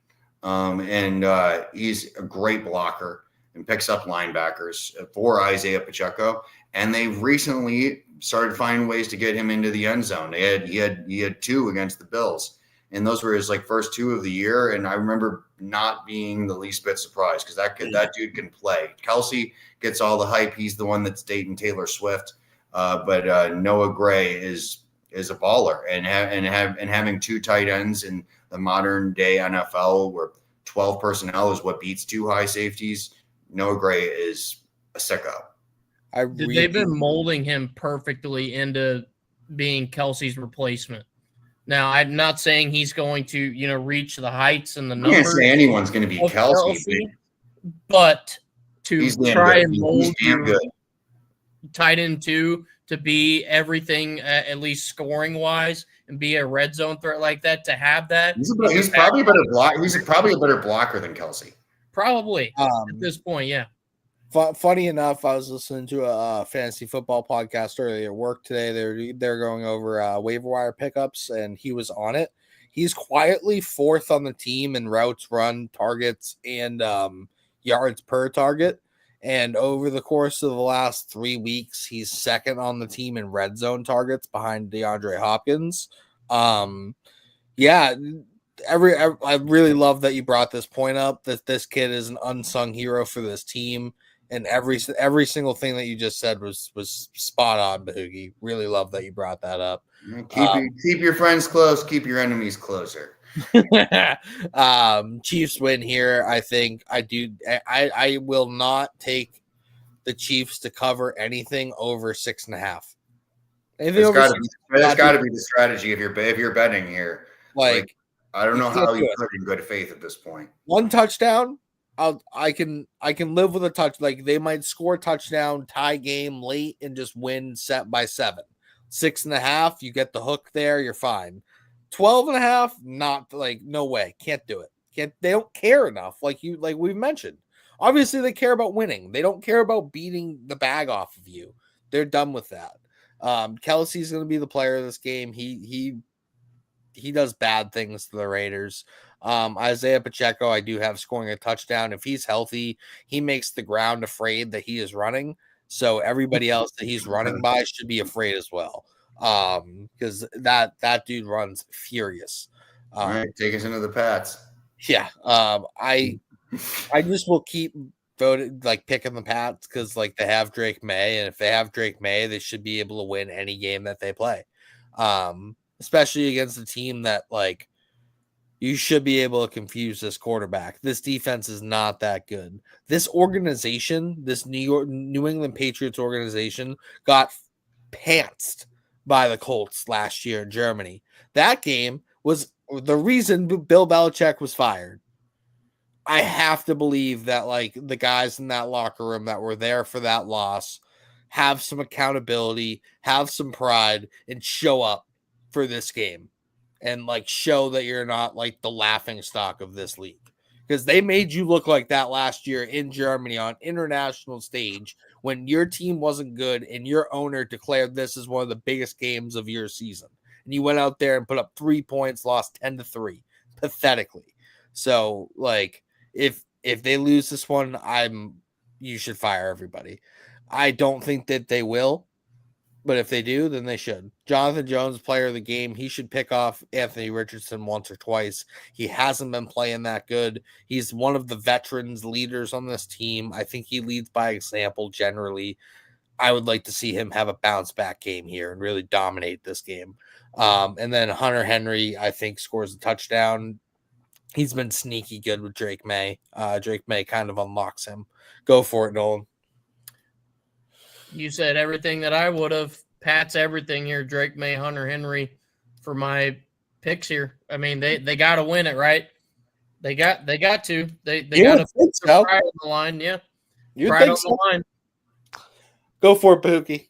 and he's a great blocker and picks up linebackers for Isaiah Pacheco. And they've recently started finding ways to get him into the end zone. He had 2 against the Bills. And those were his first 2 of the year. And I remember not being the least bit surprised because that dude can play. Kelsey gets all the hype. He's the one that's dating Taylor Swift. But Noah Gray is a baller. And having 2 tight ends in the modern day NFL where 12 personnel is what beats 2 high safeties, Noah Gray is a sicko. They've been molding him perfectly into being Kelsey's replacement. Now, I'm not saying he's going to, reach the heights and the numbers. I can't say anyone's going to be Kelsey, but to try and mold your tight end 2 to be everything, at least scoring wise, and be a red zone threat like that, to have that. He's probably a better blocker. He's probably a better blocker than Kelsey. Probably at this point, yeah. Funny enough, I was listening to a fantasy football podcast earlier at work today. They're going over waiver wire pickups, and he was on it. He's quietly 4th on the team in routes run, targets, and yards per target. And over the course of the last 3 weeks, he's 2nd on the team in red zone targets behind DeAndre Hopkins. Yeah, I really love that you brought this point up, that this kid is an unsung hero for this team, and every single thing that you just said was spot on, Bahoogie. Really love that you brought that up. Keep your friends close, keep your enemies closer. Chiefs win here. I think I will not take the Chiefs to cover anything over 6.5. Anything over That's got to be the strategy if you're betting here. Like I don't know how you put in good faith at this point. One touchdown, I can live with a touch. Like they might score a touchdown, tie game late, and just win set by 7. 6.5, you get the hook there, you're fine. 12.5, not like no way, can't do it. They don't care enough, like we've mentioned. Obviously, they care about winning. They don't care about beating the bag off of you. They're done with that. Kelsey's going to be the player of this game. He does bad things to the Raiders. Isaiah Pacheco, I do have scoring a touchdown. If he's healthy, he makes the ground afraid that he is running. So everybody else that he's running by should be afraid as well. Because that dude runs furious. All right, take us into the Pats. Yeah. I just will keep picking the Pats because they have Drake May, and if they have Drake May, they should be able to win any game that they play. Especially against a team that you should be able to confuse this quarterback. This defense is not that good. This organization, this New England Patriots organization, got pantsed by the Colts last year in Germany. That game was the reason Bill Belichick was fired. I have to believe that the guys in that locker room that were there for that loss have some accountability, have some pride, and show up for this game and show that you're not the laughing stock of this league, because they made you look like that last year in Germany on international stage when your team wasn't good and your owner declared this as one of the biggest games of your season, and you went out there and put up 3 points, lost 10-3 pathetically. So if they lose this one, you should fire everybody. I don't think that they will, but if they do, then they should. Jonathan Jones, player of the game, he should pick off Anthony Richardson once or twice. He hasn't been playing that good. He's one of the veterans leaders on this team. I think he leads by example generally. I would like to see him have a bounce back game here and really dominate this game. And then Hunter Henry, I think, scores a touchdown. He's been sneaky good with Drake May. Drake May kind of unlocks him. Go for it, Nolan. You said everything that I would have. Pat's everything here. Drake May, Hunter Henry for my picks here. I mean, they got to win it, right? They got to. They got to put their pride on the line. Yeah, pride on the line. Go for it, Pookie.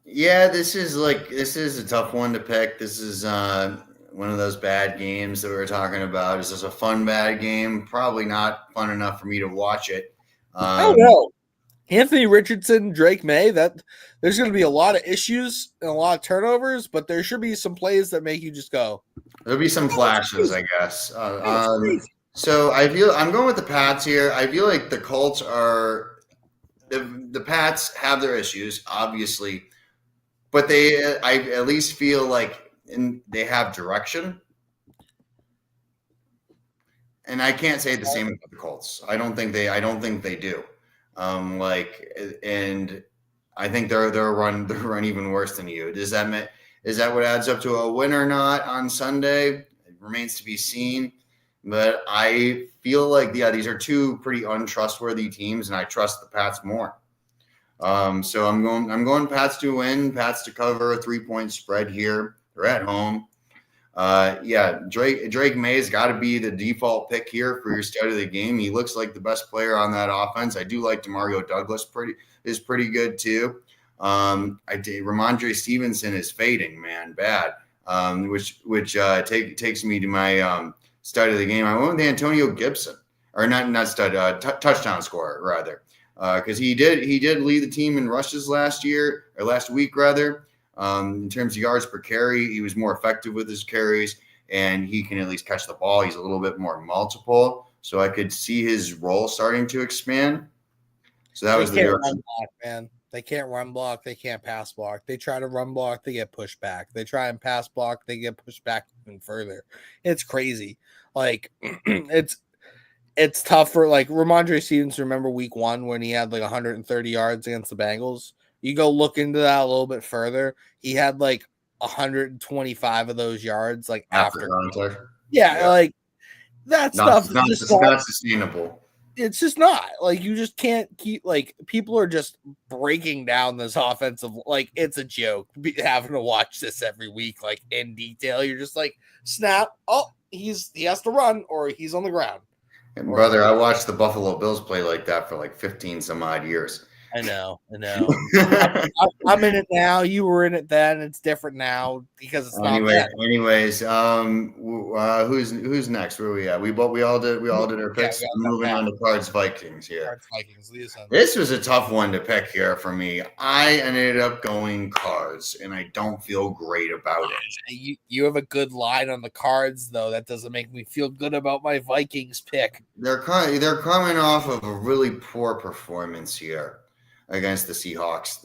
Yeah, this is a tough one to pick. This is one of those bad games that we were talking about. Is this a fun bad game? Probably not fun enough for me to watch it. I don't know. Anthony Richardson, Drake May, that there's going to be a lot of issues and a lot of turnovers, but there should be some plays that make you just go. There'll be some flashes, I guess. So I'm going with the Pats here. I feel like the Colts are the Pats have their issues, obviously, but I at least feel like they have direction. And I can't say the same about the Colts. I don't think they do. And I think they're run even worse than you. Is that what adds up to a win or not on Sunday? It remains to be seen. But I feel like these are two pretty untrustworthy teams, and I trust the Pats more. So I'm going Pats to win, Pats to cover a 3-point spread here. They're at home. Drake May's got to be the default pick here for your start of the game. He looks like the best player on that offense. I do like Demario Douglas is pretty good too. Ramondre Stevenson is fading, man, bad. Which takes me to my start of the game. I went with Antonio Gibson, or not stud, touchdown scorer rather, because he did lead the team in rushes last week rather. In terms of yards per carry, he was more effective with his carries, and he can at least catch the ball. He's a little bit more multiple, so I could see his role starting to expand. So that was the direction. They can't run block. They can't pass block. They try to run block. They get pushed back. They try and pass block. They get pushed back even further. It's crazy. Like it's tough for like Ramondre Stevens. Remember week 1 when he had like 130 yards against the Bengals? You go look into that a little bit further. He had like 125 of those yards like after. Yeah, like that stuff is just not sustainable. It's just not like you just can't keep like people are just breaking down this offensive like it's a joke having to watch this every week like in detail. You're just like snap, oh he has to run or he's on the ground. And brother, I watched the Buffalo Bills play like that for like 15 some odd years. I know. I'm in it now. You were in it then. It's different now because it's not. Anyways, who's next? Where are we at? We all did our picks. Moving on to Cards Vikings here. Cards Vikings. This was a tough one to pick here for me. I ended up going Cards, and I don't feel great about it. You have a good line on the Cards, though. That doesn't make me feel good about my Vikings pick. They're coming off of a really poor performance here against the Seahawks.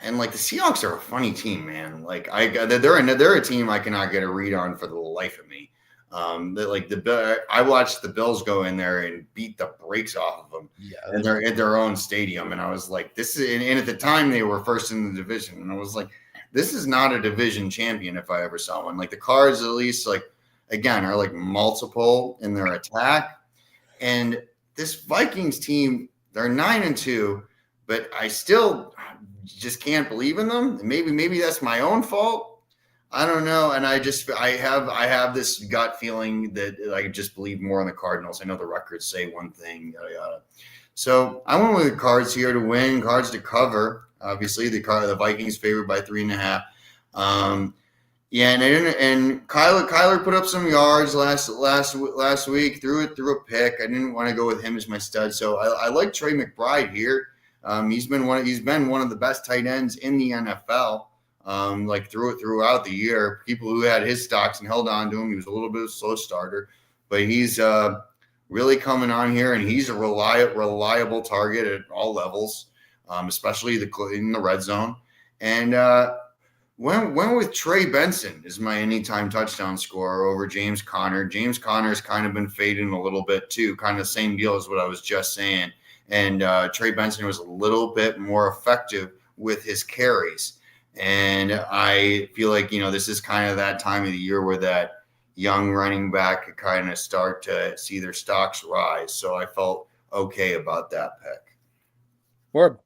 And the Seahawks are a funny team, man. Like they're a team I cannot get a read on for the life of me. I watched the Bills go in there and beat the brakes off of them. Yeah, and they're in their own stadium, and I was like, this is. And at the time, they were first in the division, and I was like, this is not a division champion if I ever saw one. Like the Cards, at least, like again, are like multiple in their attack, and this Vikings team, they're 9-2. But I still just can't believe in them. Maybe that's my own fault. I don't know. And I have this gut feeling that I just believe more in the Cardinals. I know the records say one thing, yada yada. So I went with the Cards here to win, Cards to cover. Obviously, the Vikings favored by 3.5. And Kyler put up some yards last week. Threw a pick. I didn't want to go with him as my stud, so I like Trey McBride here. He's been one of the best tight ends in the NFL. Throughout the year, people who had his stocks and held on to him. He was a little bit of a slow starter, but he's really coming on here, and he's a reliable target at all levels, especially in the red zone. And went with Trey Benson as my anytime touchdown scorer over James Conner. James Conner's kind of been fading a little bit too, kind of the same deal as what I was just saying. And Trey Benson was a little bit more effective with his carries. And I feel like, this is kind of that time of the year where that young running back could kind of start to see their stocks rise. So I felt okay about that pick. Word.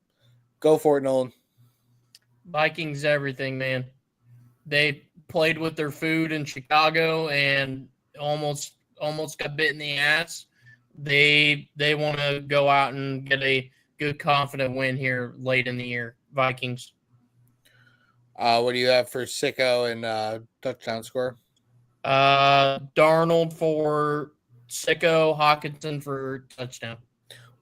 Go for it, Nolan. Vikings everything, man. They played with their food in Chicago and almost got bit in the ass. They want to go out and get a good, confident win here late in the year. Vikings. What do you have for Sicko and touchdown score? Darnold for Sicko, Hawkinson for touchdown.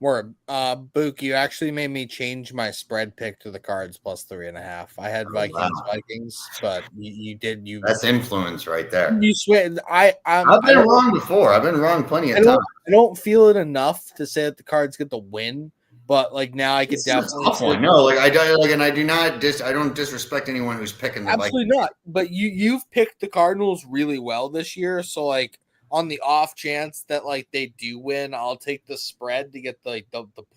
Word. Book, you actually made me change my spread pick to the Cards plus 3.5. I had Vikings, but you did. That's influence right there. You swear. I've been wrong before. I've been wrong plenty of times. I don't feel it enough to say that the Cards get the win, but now I could definitely. No, I don't disrespect anyone who's picking the absolutely Vikings. Not. But you've picked the Cardinals really well this year, so on the off chance that they do win, I'll take the spread to get the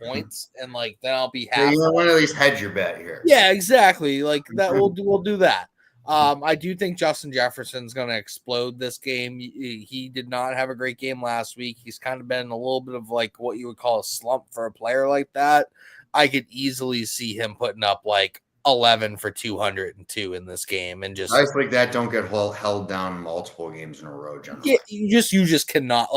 points, and then I'll be happy. So you want to at least hedge your bet here. Yeah, exactly. That we'll do that. I do think Justin Jefferson's going to explode this game. He did not have a great game last week. He's kind of been a little bit of what you would call a slump for a player like that. I could easily see him putting up 11 for 202 in this game, and just guys like that don't get held down multiple games in a row. Generally, yeah, you just cannot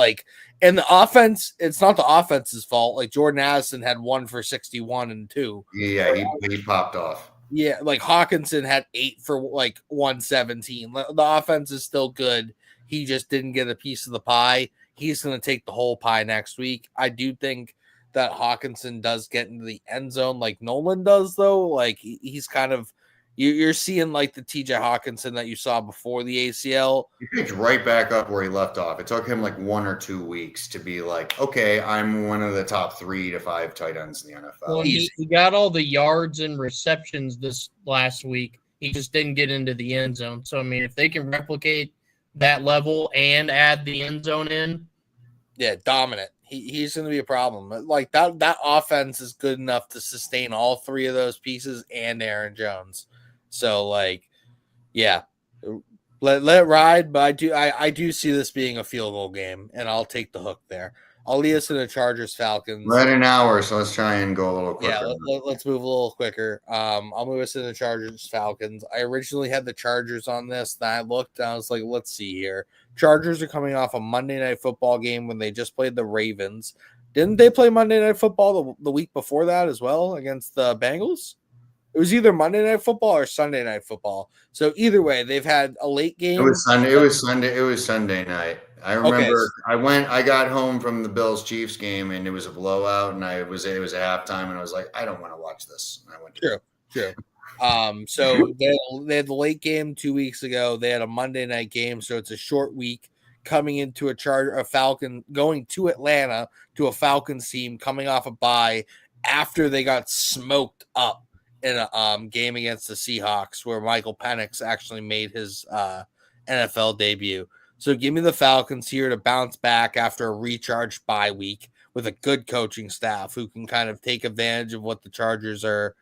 And the offense, it's not the offense's fault. Jordan Addison had 1 for 61 and 2. Yeah, he popped off. Yeah, Hawkinson had 8 for 117. The offense is still good. He just didn't get a piece of the pie. He's going to take the whole pie next week. I do think that Hawkinson does get into the end zone like Nolan does, though. He's kind of You're seeing like the TJ Hawkinson that you saw before the ACL. He picked right back up where he left off. It took him like 1 or 2 weeks to be like, okay, I'm one of the top 3 to 5 tight ends in the NFL. Well, he got all the yards and receptions this last week. He just didn't get into the end zone. So, I mean, if they can replicate that level and add the end zone in. Yeah, dominant. He's going to be a problem. Like that offense is good enough to sustain all 3 of those pieces and Aaron Jones. So, like, yeah, let it ride. But I do see this being a field goal game, and I'll take the hook there. I'll lead us to the Chargers Falcons. We're at an hour, so let's try and go a little quicker. Yeah, let's move a little quicker. I'll move us to the Chargers Falcons. I originally had the Chargers on this. Then I looked, and I was like, let's see here. Chargers are coming off a Monday Night Football game when they just played the Ravens. Didn't they play Monday Night Football the week before that as well against the Bengals? It was either Monday Night Football or Sunday Night Football. So either way, they've had a late game. It was Sunday night. I remember I got home from the Bills-Chiefs game, and it was a blowout, and it was at halftime, and I was like, I don't want to watch this. And I went to True. So they had the late game 2 weeks ago. They had a Monday night game, so it's a short week coming into a Falcon, going to Atlanta to a Falcons team coming off a bye after they got smoked up in a game against the Seahawks where Michael Penix actually made his NFL debut. So give me the Falcons here to bounce back after a recharged bye week with a good coaching staff who can kind of take advantage of what the Chargers are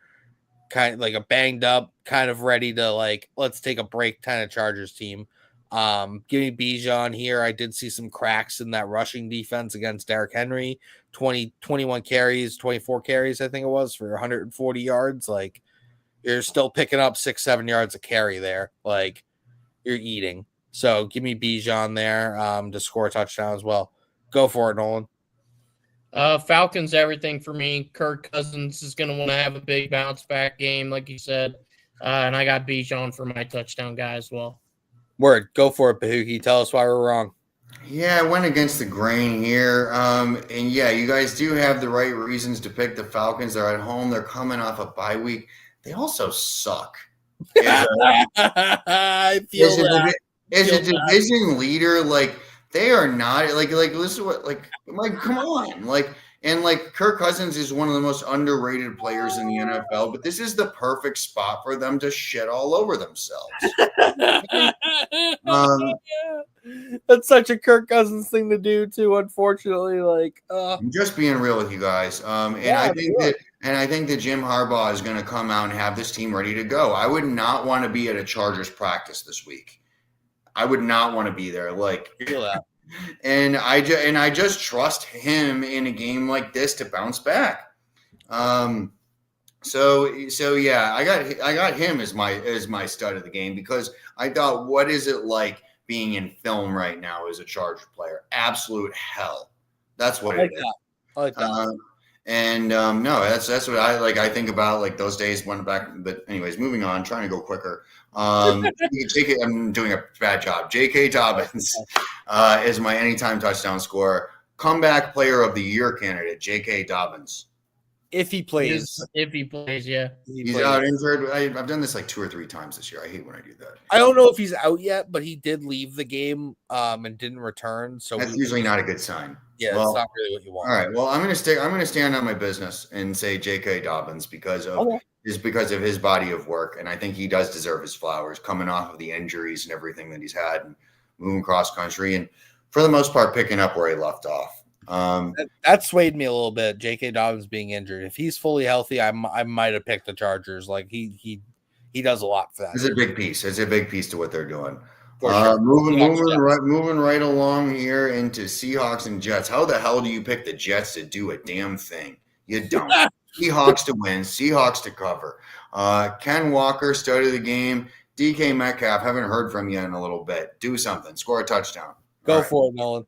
kind of like a banged up, kind of ready to like, let's take a break kind of Chargers team. Give me Bijan here. I did see some cracks in that rushing defense against Derrick Henry. 21 carries, 24 carries, I think it was, for 140 yards. Like, you're still picking up 6-7 yards a carry there. Like, you're eating. So give me Bijan there to score a touchdown as well. Go for it, Nolan. Falcons, everything for me. Kirk Cousins is going to want to have a big bounce back game, like you said. And I got Bijan for my touchdown guy as well. Word. Go for it, Bahuki. Tell us why we're wrong. Yeah, I went against the grain here. And yeah, you guys do have the right reasons to pick the Falcons. They're at home. They're coming off a bye week. They also suck. I feel that. As a division leader, like, they are not like listen to what like come on. Like Kirk Cousins is one of the most underrated players in the NFL, but this is the perfect spot for them to shit all over themselves. That's such a Kirk Cousins thing to do too, unfortunately. Like I'm just being real with you guys. I think that Jim Harbaugh is going to come out and have this team ready to go. I would not want to be at a Chargers practice this week. I would not want to be there. Like, and I just trust him in a game like this to bounce back. So yeah, I got him as my stud of the game because I thought, what is it like being in film right now as a Charger player? Absolute hell. That's what it is. I like that. No, that's what I like. I think about like those days went back. But anyways, moving on, trying to go quicker. I'm doing a bad job. J.K. Dobbins is my anytime touchdown scorer. Comeback player of the year candidate, J.K. Dobbins. If he plays. Yeah. He's out injured. I've done this like 2 or 3 times this year. I hate when I do that. I don't know if he's out yet, but he did leave the game and didn't return. So that's usually not a good sign. Yeah, it's not really what you want. All right. Well, I'm gonna stand on my business and say J.K. Dobbins because of his body of work, and I think he does deserve his flowers coming off of the injuries and everything that he's had, and moving cross country, and for the most part picking up where he left off. That swayed me a little bit. J.K. Dobbins being injured. If he's fully healthy, I might have picked the Chargers. Like he does a lot for that. It's a big piece. It's a big piece to what they're doing. Sure. Moving right along here into Seahawks and Jets. How the hell do you pick the Jets to do a damn thing? You don't. Seahawks to win. Seahawks to cover. Ken Walker started the game. DK Metcalf, haven't heard from you in a little bit. Do something. Score a touchdown. Go for it, Nolan.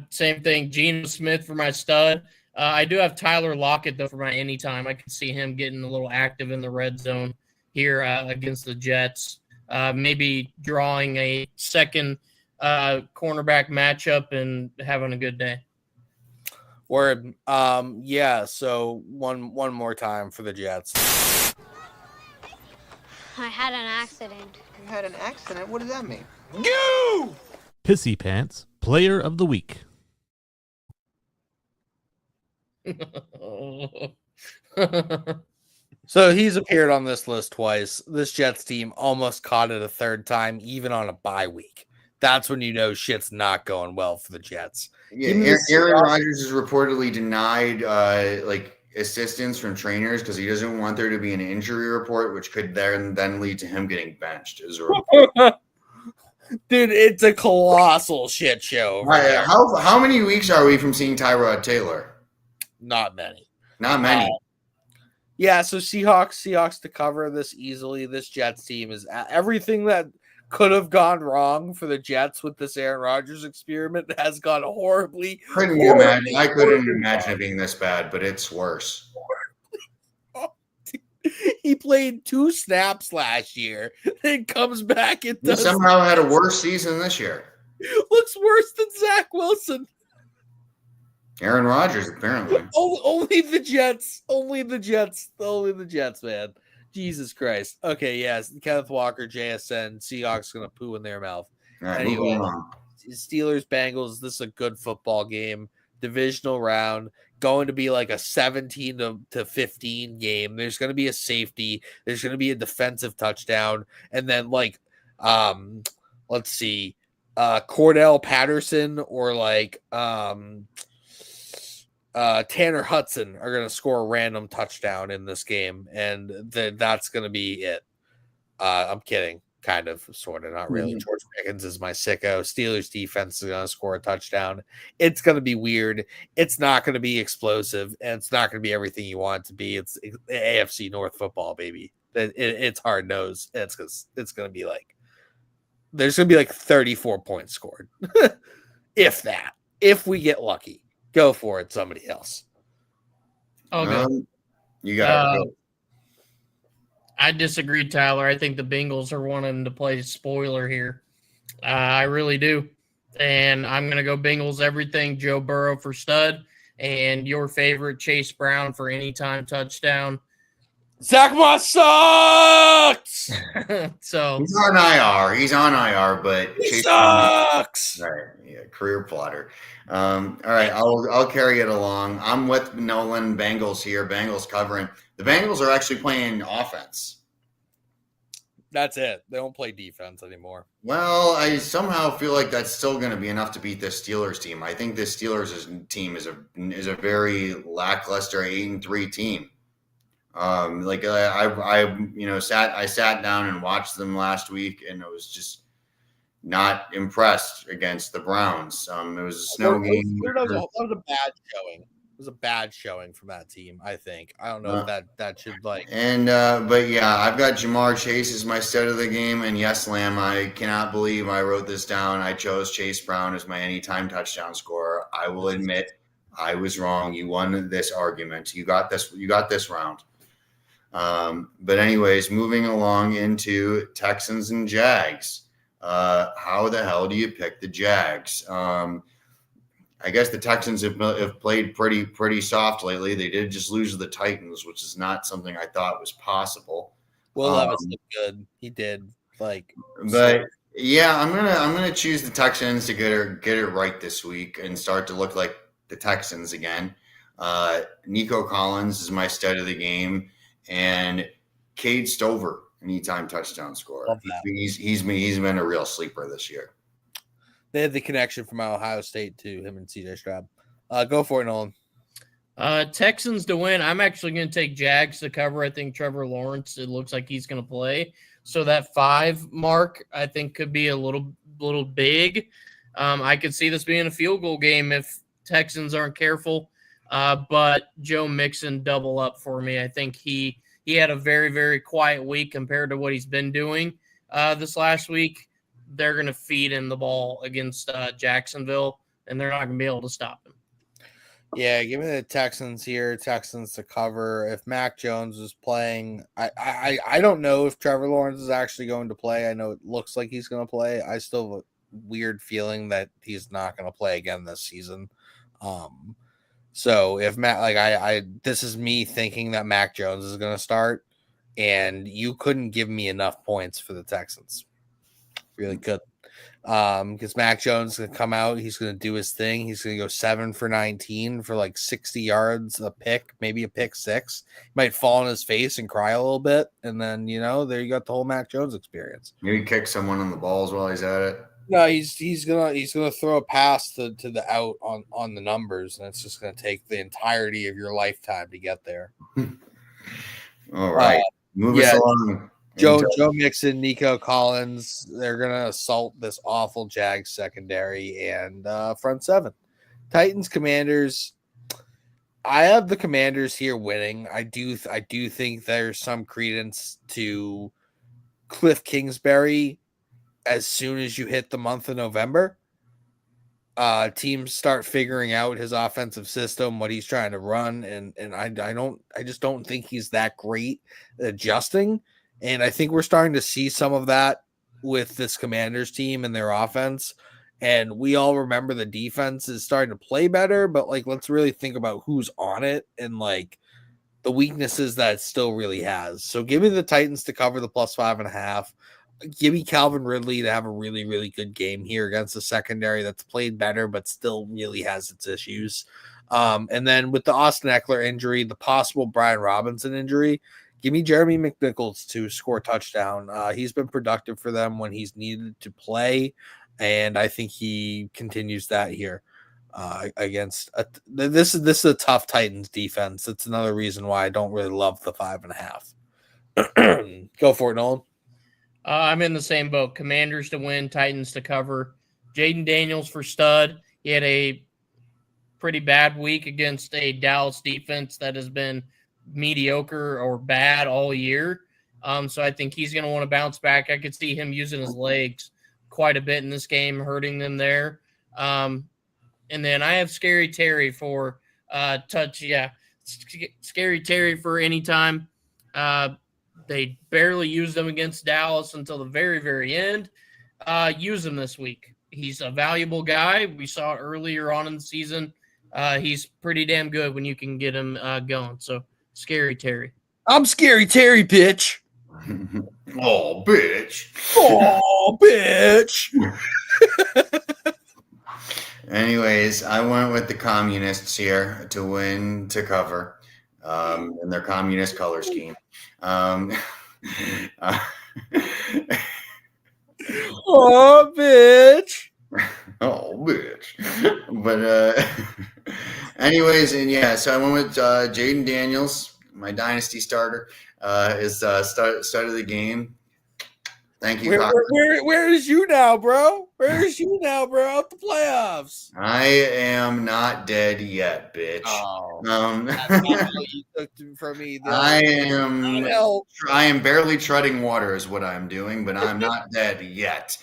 Same thing. Geno Smith for my stud. I do have Tyler Lockett, though, for my anytime. I can see him getting a little active in the red zone here against the Jets. Maybe drawing a second cornerback matchup and having a good day. Word. Yeah, so one more time for the Jets. I had an accident. You had an accident? What does that mean? Pissy Pants, Player of the Week. So he's appeared on this list twice. This Jets team almost caught it a third time, even on a bye week. That's when you know shit's not going well for the Jets. Yeah, Aaron Rodgers is reportedly denied assistance from trainers because he doesn't want there to be an injury report, which could then lead to him getting benched. Dude, it's a colossal shit show. How many weeks are we from seeing Tyrod Taylor? Not many. Not many. Yeah, so Seahawks to cover this easily. This Jets team is everything that could have gone wrong for the Jets with this Aaron Rodgers experiment has gone horribly. I couldn't imagine it being this bad, but it's worse. He played 2 snaps last year, then comes back and He somehow had a worse season this year. Looks worse than Zach Wilson. Aaron Rodgers, apparently. Only the Jets. Only the Jets, man. Jesus Christ. Okay, yes. Kenneth Walker, JSN, Seahawks going to poo in their mouth. All right, anyway, moving on. Steelers, Bengals, this is a good football game. Divisional round. Going to be like a 17 to 15 game. There's going to be a safety. There's going to be a defensive touchdown. And then let's see, Cordell Patterson or Tanner Hudson are going to score a random touchdown in this game. And that's going to be it. I'm kidding. Kind of, sort of, not really. George Pickens is my sicko. Steelers defense is going to score a touchdown. It's going to be weird. It's not going to be explosive, and it's not going to be everything you want it to be. It's AFC North football, baby. It's hard nosed. It's going to be there's going to be 34 points scored, if that. If we get lucky, go for it. Somebody else. Okay. You got it. I disagree, Tyler. I think the Bengals are wanting to play spoiler here. I really do. And I'm going to go Bengals everything. Joe Burrow for stud. And your favorite, Chase Brown for anytime touchdown. Zach Moss sucks! So he's on IR, but he Chase sucks. Brown, right, yeah, career plotter. All right, I'll carry it along. I'm with Nolan. Bengals here. Bengals covering. The Bengals are actually playing offense. That's it. They don't play defense anymore. Well, I somehow feel like that's still going to be enough to beat this Steelers team. I think this Steelers team is a very lackluster 8-3 team. I sat down and watched them last week, and I was just not impressed against the Browns. It was a snow game. That was a bad showing. It was a bad showing from that team, I think. I don't know if that should but yeah, I've got Jamar Chase as my stud of the game, and yes, Lamb, I cannot believe I wrote this down. I chose Chase Brown as my anytime touchdown scorer. I will admit I was wrong. You won this argument. You got this round. But anyways, moving along into Texans and Jags. How the hell do you pick the Jags? I guess the Texans have played pretty soft lately. They did just lose to the Titans, which is not something I thought was possible. Will Levis looked good. He did. Yeah, I'm gonna choose the Texans to get it right this week and start to look like the Texans again. Nico Collins is my stud of the game, and Cade Stover, anytime touchdown scorer. He's been a real sleeper this year. They had the connection from Ohio State to him and CJ Stroud. Go for it, Nolan. Texans to win. I'm actually going to take Jags to cover. I think Trevor Lawrence, it looks like he's going to play. So that 5 mark, I think, could be a little big. I could see this being a field goal game if Texans aren't careful. But Joe Mixon double up for me. I think he had a very, very quiet week compared to what he's been doing this last week. They're going to feed in the ball against Jacksonville, and they're not going to be able to stop him. Yeah, give me the Texans here. Texans to cover. If Mac Jones is playing, I don't know if Trevor Lawrence is actually going to play. I know it looks like he's going to play. I still have a weird feeling that he's not going to play again this season. So if Matt, this is me thinking that Mac Jones is going to start, and you couldn't give me enough points for the Texans. Really could. Because Mac Jones is going to come out. He's going to do his thing. He's going to go 7 for 19 for like 60 yards, a pick, maybe a pick 6. He might fall on his face and cry a little bit. And then, there you got the whole Mac Jones experience. Maybe kick someone on the balls while he's at it. No, he's gonna throw a pass to the out on the numbers, and it's just gonna take the entirety of your lifetime to get there. All right. Move us along. Joe Mixon, Nico Collins, they're gonna assault this awful Jags secondary and front seven. Titans, Commanders. I have the Commanders here winning. I do think there's some credence to Cliff Kingsbury. As soon as you hit the month of November, teams start figuring out his offensive system, what he's trying to run, and I just don't think he's that great at adjusting. And I think we're starting to see some of that with this Commanders team and their offense. And we all remember the defense is starting to play better, but let's really think about who's on it and the weaknesses that it still really has. So give me the Titans to cover the +5.5. Give me Calvin Ridley to have a really, really good game here against the secondary that's played better, but still really has its issues. And then with the Austin Eckler injury, the possible Brian Robinson injury, give me Jeremy McNichols to score a touchdown. He's been productive for them when he's needed to play, and I think he continues that here against this is a tough Titans defense. That's another reason why I don't really love the 5.5. Go for it, Nolan. I'm in the same boat. Commanders to win, Titans to cover. Jaden Daniels for stud. He had a pretty bad week against a Dallas defense that has been mediocre or bad all year. So I think he's going to want to bounce back. I could see him using his legs quite a bit in this game, hurting them there. And then I have Scary Terry for touch. Yeah, Scary Terry for any time. They barely used him against Dallas until the very, very end. Use him this week. He's a valuable guy. We saw earlier on in the season. He's pretty damn good when you can get him going. So, Scary Terry. I'm Scary Terry, bitch. Oh, bitch. Oh, bitch. Anyways, I went with the communists here to win, to cover, in their communist color scheme. Oh, bitch. Oh, bitch. But anyways, and yeah, so I went with Jaden Daniels, my dynasty starter, is start of the game. Thank you. Where is you now, bro? Where is you now, bro? Out the playoffs. I am not dead yet, bitch. Oh, that's not what you took from me. I am barely treading water is what I'm doing, but I'm not dead yet.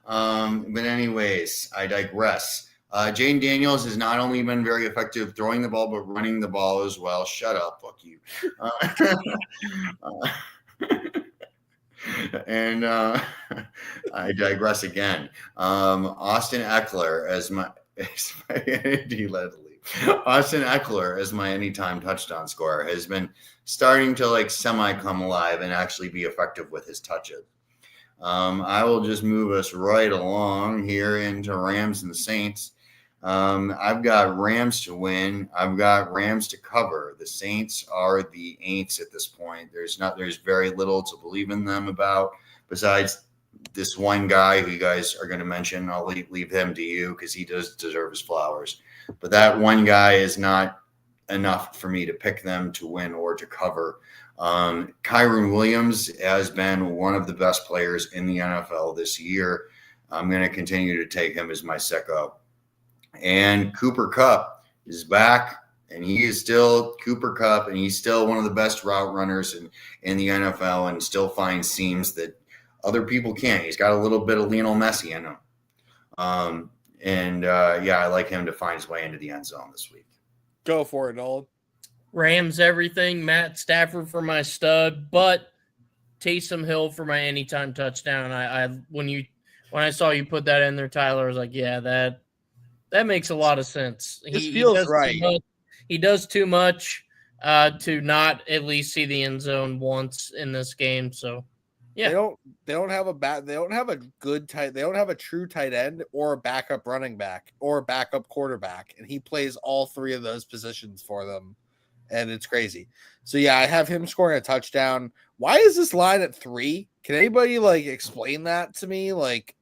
But anyways, I digress. Jaden Daniels has not only been very effective throwing the ball, but running the ball as well. Shut up, fuck you. And I digress again. Austin Eckler as my Austin Eckler as my anytime touchdown scorer has been starting to semi come alive and actually be effective with his touches. I will just move us right along here into Rams and Saints. I've got Rams to win. I've got Rams to cover. The Saints are the ain'ts at this point. There's very little to believe in them about besides this one guy who you guys are going to mention. I'll leave him to you because he does deserve his flowers. But that one guy is not enough for me to pick them to win or to cover. Kyron Williams has been one of the best players in the NFL this year. I'm going to continue to take him as my sicko. And Cooper Kupp is back, and he is still Cooper Kupp, and he's still one of the best route runners in the NFL and still finds seams that other people can't. He's got a little bit of Lionel Messi in him. I like him to find his way into the end zone this week. Go for it, Nolan. Rams everything. Matt Stafford for my stud, but Taysom Hill for my anytime touchdown. When I saw you put that in there, Tyler, I was like, yeah, that makes a lot of sense. He feels right. He does too much. to not at least see the end zone once in this game. So, yeah, they don't have a good tight, they don't have a true tight end or a backup running back or a backup quarterback, and he plays all three of those positions for them, and it's crazy. So yeah, I have him scoring a touchdown. Why is this line at 3? Can anybody like explain that to me? Like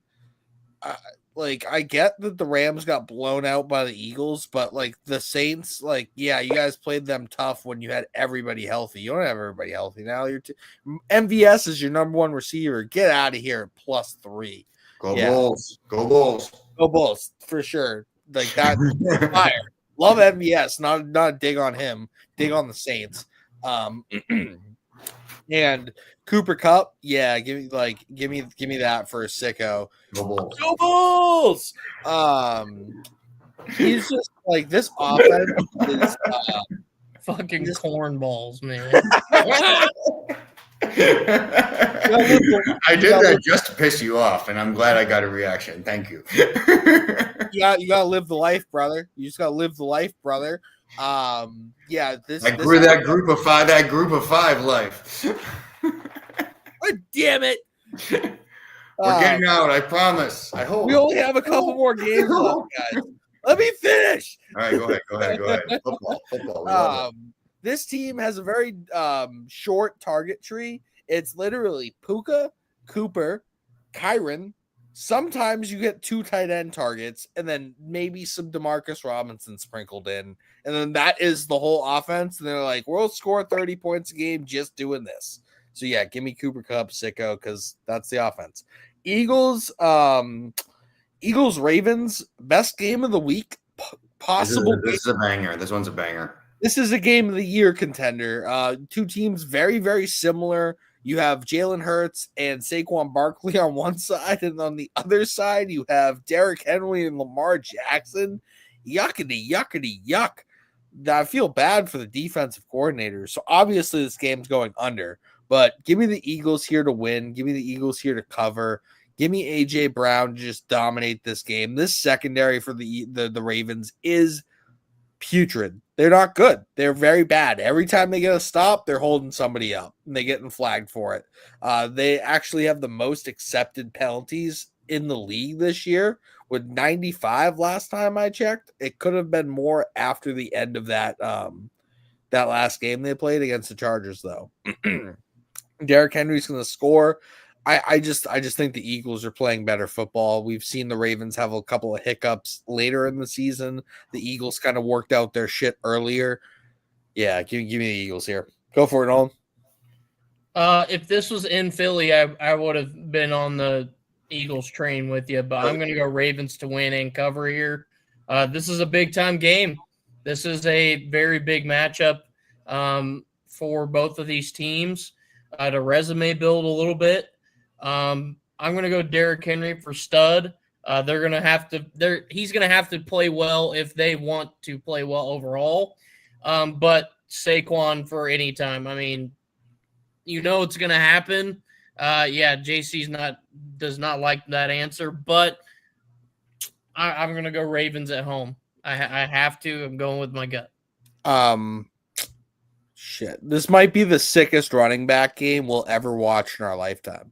I get that the Rams got blown out by the Eagles, but like the Saints, like, yeah, you guys played them tough when you had everybody healthy. You don't have everybody healthy now. MVS is your number one receiver. Get out of here at +3. Go Bulls. Go Bulls. Go Bulls for sure. Like that fire. Love MVS. Not a dig on him. Dig on the Saints. And Cooper Kupp, yeah, give me that for a Sicko. Go Bulls. Go Bulls! He's just like, this offense is fucking cornballs, man. I did that just to piss you off, and I'm glad I got a reaction. Thank you. You gotta live the life, brother. You just gotta live the life, brother. Yeah, I grew that group of five life. God damn it. We're getting out, I promise. I hope. We only have a couple more games left, guys. Let me finish. All right, go ahead. Football. This team has a very short target tree. It's literally Puka, Cooper, Kyron. Sometimes you get 2 tight end targets, and then maybe some Demarcus Robinson sprinkled in. And then that is the whole offense. And they're like, we'll score 30 points a game just doing this. So yeah, give me Cooper Kupp, Sicko, because that's the offense. Eagles, Ravens, best game of the week. Possible. This is a banger. This one's a banger. This is a game of the year contender. 2 teams very, very similar. You have Jalen Hurts and Saquon Barkley on one side, and on the other side, you have Derrick Henry and Lamar Jackson. Yuckity, yuck. I feel bad for the defensive coordinator. So obviously this game's going under, but give me the Eagles here to win. Give me the Eagles here to cover. Give me A.J. Brown to just dominate this game. This secondary for the Ravens is putrid. They're not good. They're very bad. Every time they get a stop, they're holding somebody up and they're getting flagged for it. They actually have the most accepted penalties in the league this year with 95 last time I checked. It could have been more after the end of that last game they played against the Chargers, though. Derrick Henry's going to score. I just think the Eagles are playing better football. We've seen the Ravens have a couple of hiccups later in the season. The Eagles kind of worked out their shit earlier. Yeah, give me the Eagles here. Go for it, Nolan. If this was in Philly, I would have been on the Eagles train with you, but I'm going to go Ravens to win and cover here. This is a big-time game. This is a very big matchup for both of these teams to resume build a little bit. I'm going to go Derrick Henry for stud. He's going to have to play well if they want to play well overall. But Saquon for any time. I mean, it's going to happen. JC does not like that answer, but I'm going to go Ravens at home. I have to. I'm going with my gut. Shit. This might be the sickest running back game we'll ever watch in our lifetime.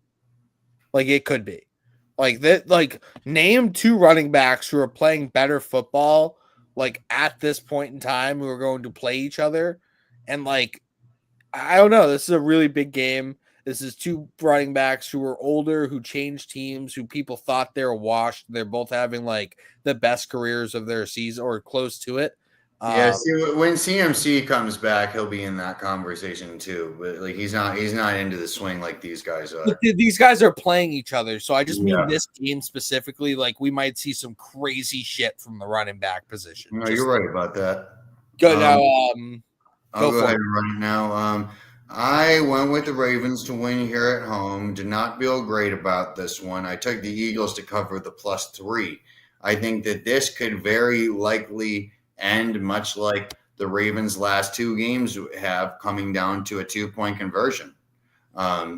Like, it could be. Like, that. Like, name 2 running backs who are playing better football, like, at this point in time, who are going to play each other. And, like, I don't know. This is a really big game. This is 2 running backs who are older, who changed teams, who people thought they were washed. They're both having, like, the best careers of their season or close to it. See, when CMC comes back, he'll be in that conversation too. But like, he's not into the swing like these guys are. These guys are playing each other, so I just mean this game specifically. Like, we might see some crazy shit from the running back position. No, you're right about that. Go now. I'll go ahead and run it now. I went with the Ravens to win here at home. Did not feel great about this one. I took the Eagles to cover the +3. I think that this could very likely end much like the Ravens' last 2 games have, coming down to a 2-point conversion.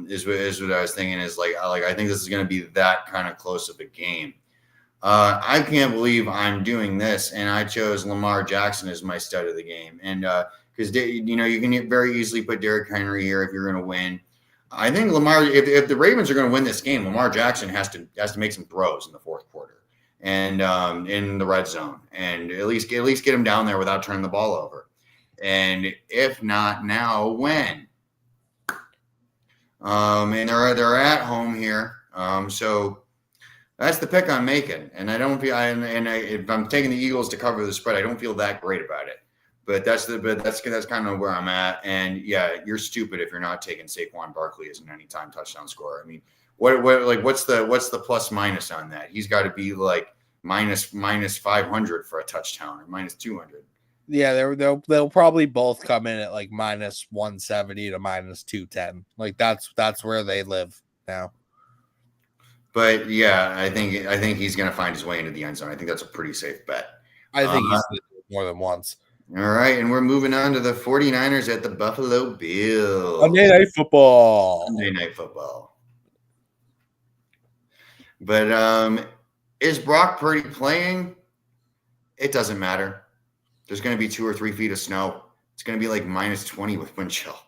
Is what I was thinking. Is like I think this is going to be that kind of close of a game. I can't believe I'm doing this, and I chose Lamar Jackson as my stud of the game, and because you can very easily put Derrick Henry here if you're going to win. I think Lamar, if the Ravens are going to win this game, Lamar Jackson has to make some throws in the fourth quarter and in the red zone, and at least get him down there without turning the ball over. And if not now, when? And they're at home here, so that's the pick I'm making. And I don't feel, if I'm taking the Eagles to cover the spread, I don't feel that great about it. But that's kind of where I'm at. And yeah, you're stupid if you're not taking Saquon Barkley as an anytime touchdown scorer. I mean, what's the plus minus on that? He's got to be like minus 500 for a touchdown or minus 200. Yeah, they'll probably both come in at like minus 170 to minus 210. Like that's where they live now. But yeah, I think he's going to find his way into the end zone. I think that's a pretty safe bet. I think he's more than once. All right, and we're moving on to the 49ers at the Buffalo Bills. Monday Night Football. But is Brock Purdy playing? It doesn't matter. There's going to be 2 or 3 feet of snow. It's going to be like minus 20 with wind chill.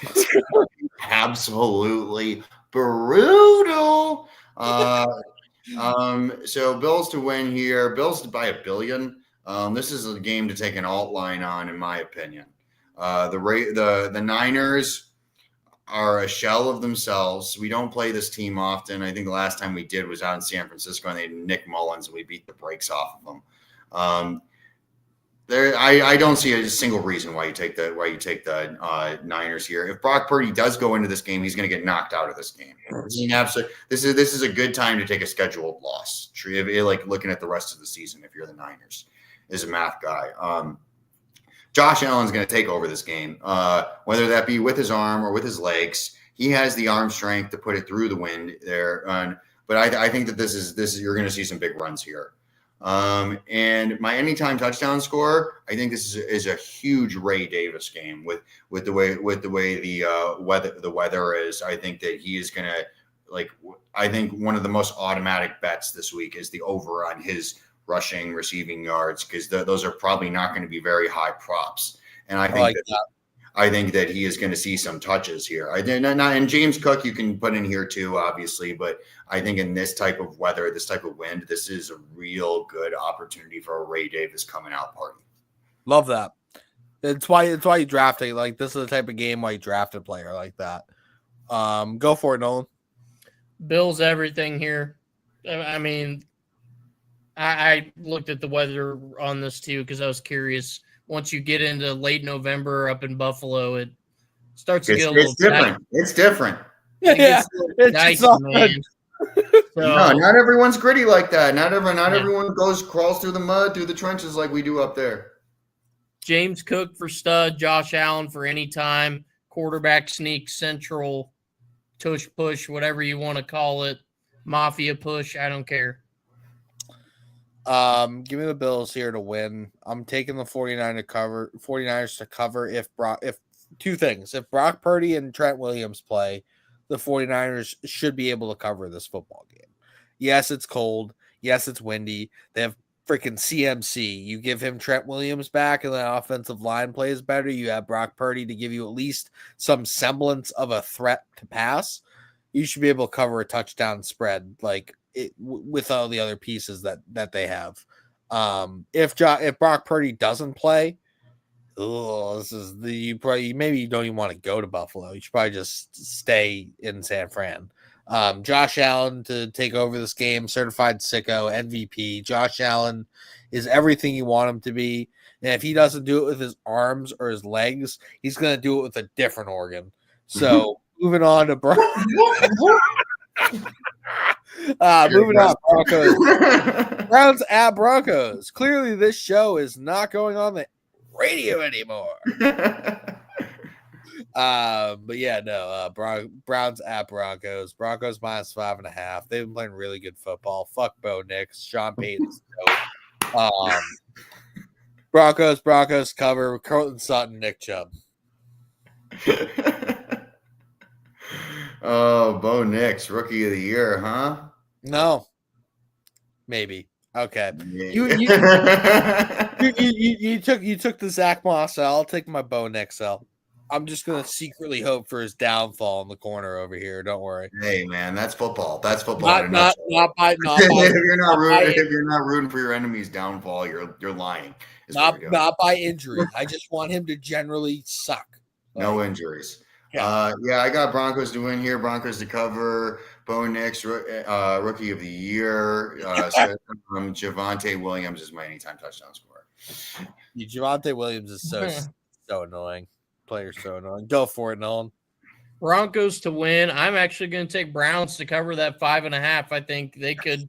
It's going to be absolutely brutal. So Bills to win here. Bills by $1 billion. This is a game to take an alt line on, in my opinion. The Niners are a shell of themselves. We don't play this team often. I think the last time we did was out in San Francisco, and they had Nick Mullins, and we beat the brakes off of them. I don't see a single reason why you take the Niners here. If Brock Purdy does go into this game, he's going to get knocked out of this game. This is a good time to take a scheduled loss. Like looking at the rest of the season, if you're the Niners, is a math guy. Josh Allen's going to take over this game, whether that be with his arm or with his legs. He has the arm strength to put it through the wind there. But I think that this is you're going to see some big runs here. And my anytime touchdown score, I think this is a huge Ray Davis game with the way the weather is. I think that he is going to I think one of the most automatic bets this week is the over on his rushing receiving yards, because those are probably not going to be very high props. And I think that he is going to see some touches here. And James Cook you can put in here too, obviously, but I think in this type of weather, this type of wind, this is a real good opportunity for a Ray Davis coming out party. Love that. It's why you draft it. Like, this is the type of game why you draft a player like that. Go for it, Nolan. Bills everything here. I mean, I looked at the weather on this too because I was curious. Once you get into late November up in Buffalo, it starts to get a little different. It's different. Yeah, it's man. So, no, not everyone's gritty like that. Not everyone crawls through the mud, through the trenches like we do up there. James Cook for stud, Josh Allen for any time, quarterback sneak, central, tush push, whatever you want to call it, mafia push. I don't care. Give me the Bills here to win. I'm taking the 49ers to cover if two things. If Brock Purdy and Trent Williams play, the 49ers should be able to cover this football game. Yes, it's cold. Yes, it's windy. They have freaking CMC. You give him Trent Williams back and the offensive line plays better. You have Brock Purdy to give you at least some semblance of a threat to pass. You should be able to cover a touchdown spread with all the other pieces that they have. If Brock Purdy doesn't play, maybe you don't even want to go to Buffalo. You should probably just stay in San Fran. Josh Allen to take over this game, certified sicko, MVP. Josh Allen is everything you want him to be. And if he doesn't do it with his arms or his legs, he's going to do it with a different organ. So moving on to moving on, Broncos. Browns at Broncos. Clearly, this show is not going on the radio anymore. But yeah, no. Browns at Broncos. Broncos minus 5.5. They've been playing really good football. Fuck Bo Nix. Sean Payton's dope. Broncos cover. Cortland Sutton, Nick Chubb. Oh, Bo Nix, rookie of the year, huh? No, maybe. Okay. Yeah. You took the Zach Moss. I'll take my Bo Nix. I'm just gonna secretly hope for his downfall in the corner over here. Don't worry. Hey man, that's football. That's football. Not by If you're not rooting for your enemy's downfall, you're lying. Not by injury. I just want him to generally suck. No injuries. Yeah. I got Broncos to win here. Broncos to cover. Bo Nix, rookie of the year. Javonte Williams is my anytime touchdown scorer. Javonte Williams is so annoying. Player's so annoying. Go for it, Nolan. Broncos to win. I'm actually going to take Browns to cover that 5.5. I think they could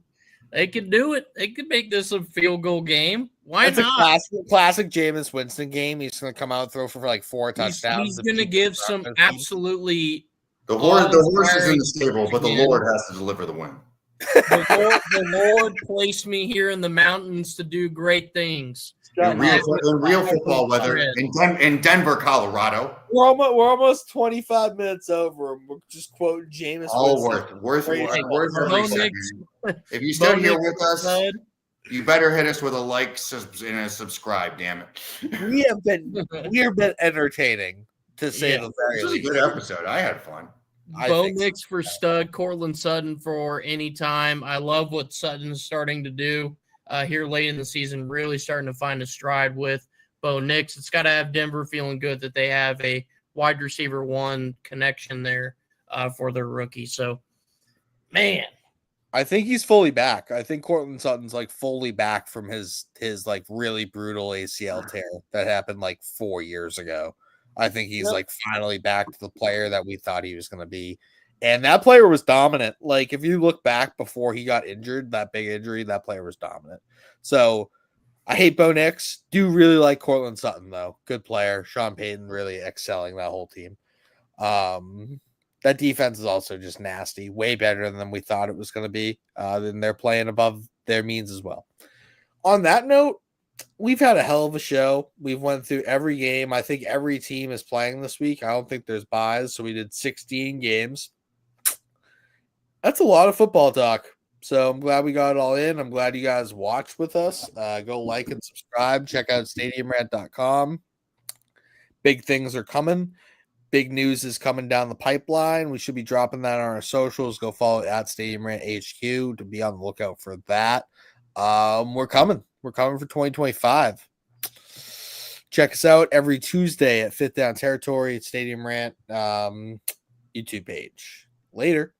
do it. They could make this a field goal game. Why not? A classic Jameis Winston game. He's going to come out and throw for like 4 touchdowns. He's going to give some absolutely. The horse is in the stable, but the Lord has to deliver the win. The Lord placed me here in the mountains to do great things. In real football weather in Denver, Colorado. We're almost 25 minutes over, and we're just quoting Jameis. All worth every second. If you stood here with us, you better hit us with a like and a subscribe. Damn it, we have been entertaining to say the very least. This was a good episode. I had fun. Bo Nix for stud, Cortland Sutton for any time. I love what Sutton's starting to do here late in the season, really starting to find a stride with Bo Nix. It's got to have Denver feeling good that they have a wide receiver 1 connection there for their rookie. So, man. I think he's fully back. I think Cortland Sutton's like fully back from his like really brutal ACL tear that happened like 4 years ago. I think he's like finally back to the player that we thought he was going to be. And that player was dominant. Like if you look back before he got injured, that big injury, that player was dominant. So I hate Bo Nix. Do really like Cortland Sutton though. Good player. Sean Payton really excelling that whole team. That defense is also just nasty. Way better than we thought it was going to be. Then they're playing above their means as well. On that note, we've had a hell of a show. We've went through every game. I think every team is playing this week. I don't think there's buys. So we did 16 games. That's a lot of football talk. So I'm glad we got it all in. I'm glad you guys watched with us. Go like and subscribe. Check out stadiumrant.com. Big things are coming. Big news is coming down the pipeline. We should be dropping that on our socials. Go follow at Stadium Rant HQ to be on the lookout for that. We're coming. We're coming for 2025. Check us out every Tuesday at Fifth Down Territory at Stadium Rant YouTube page. Later.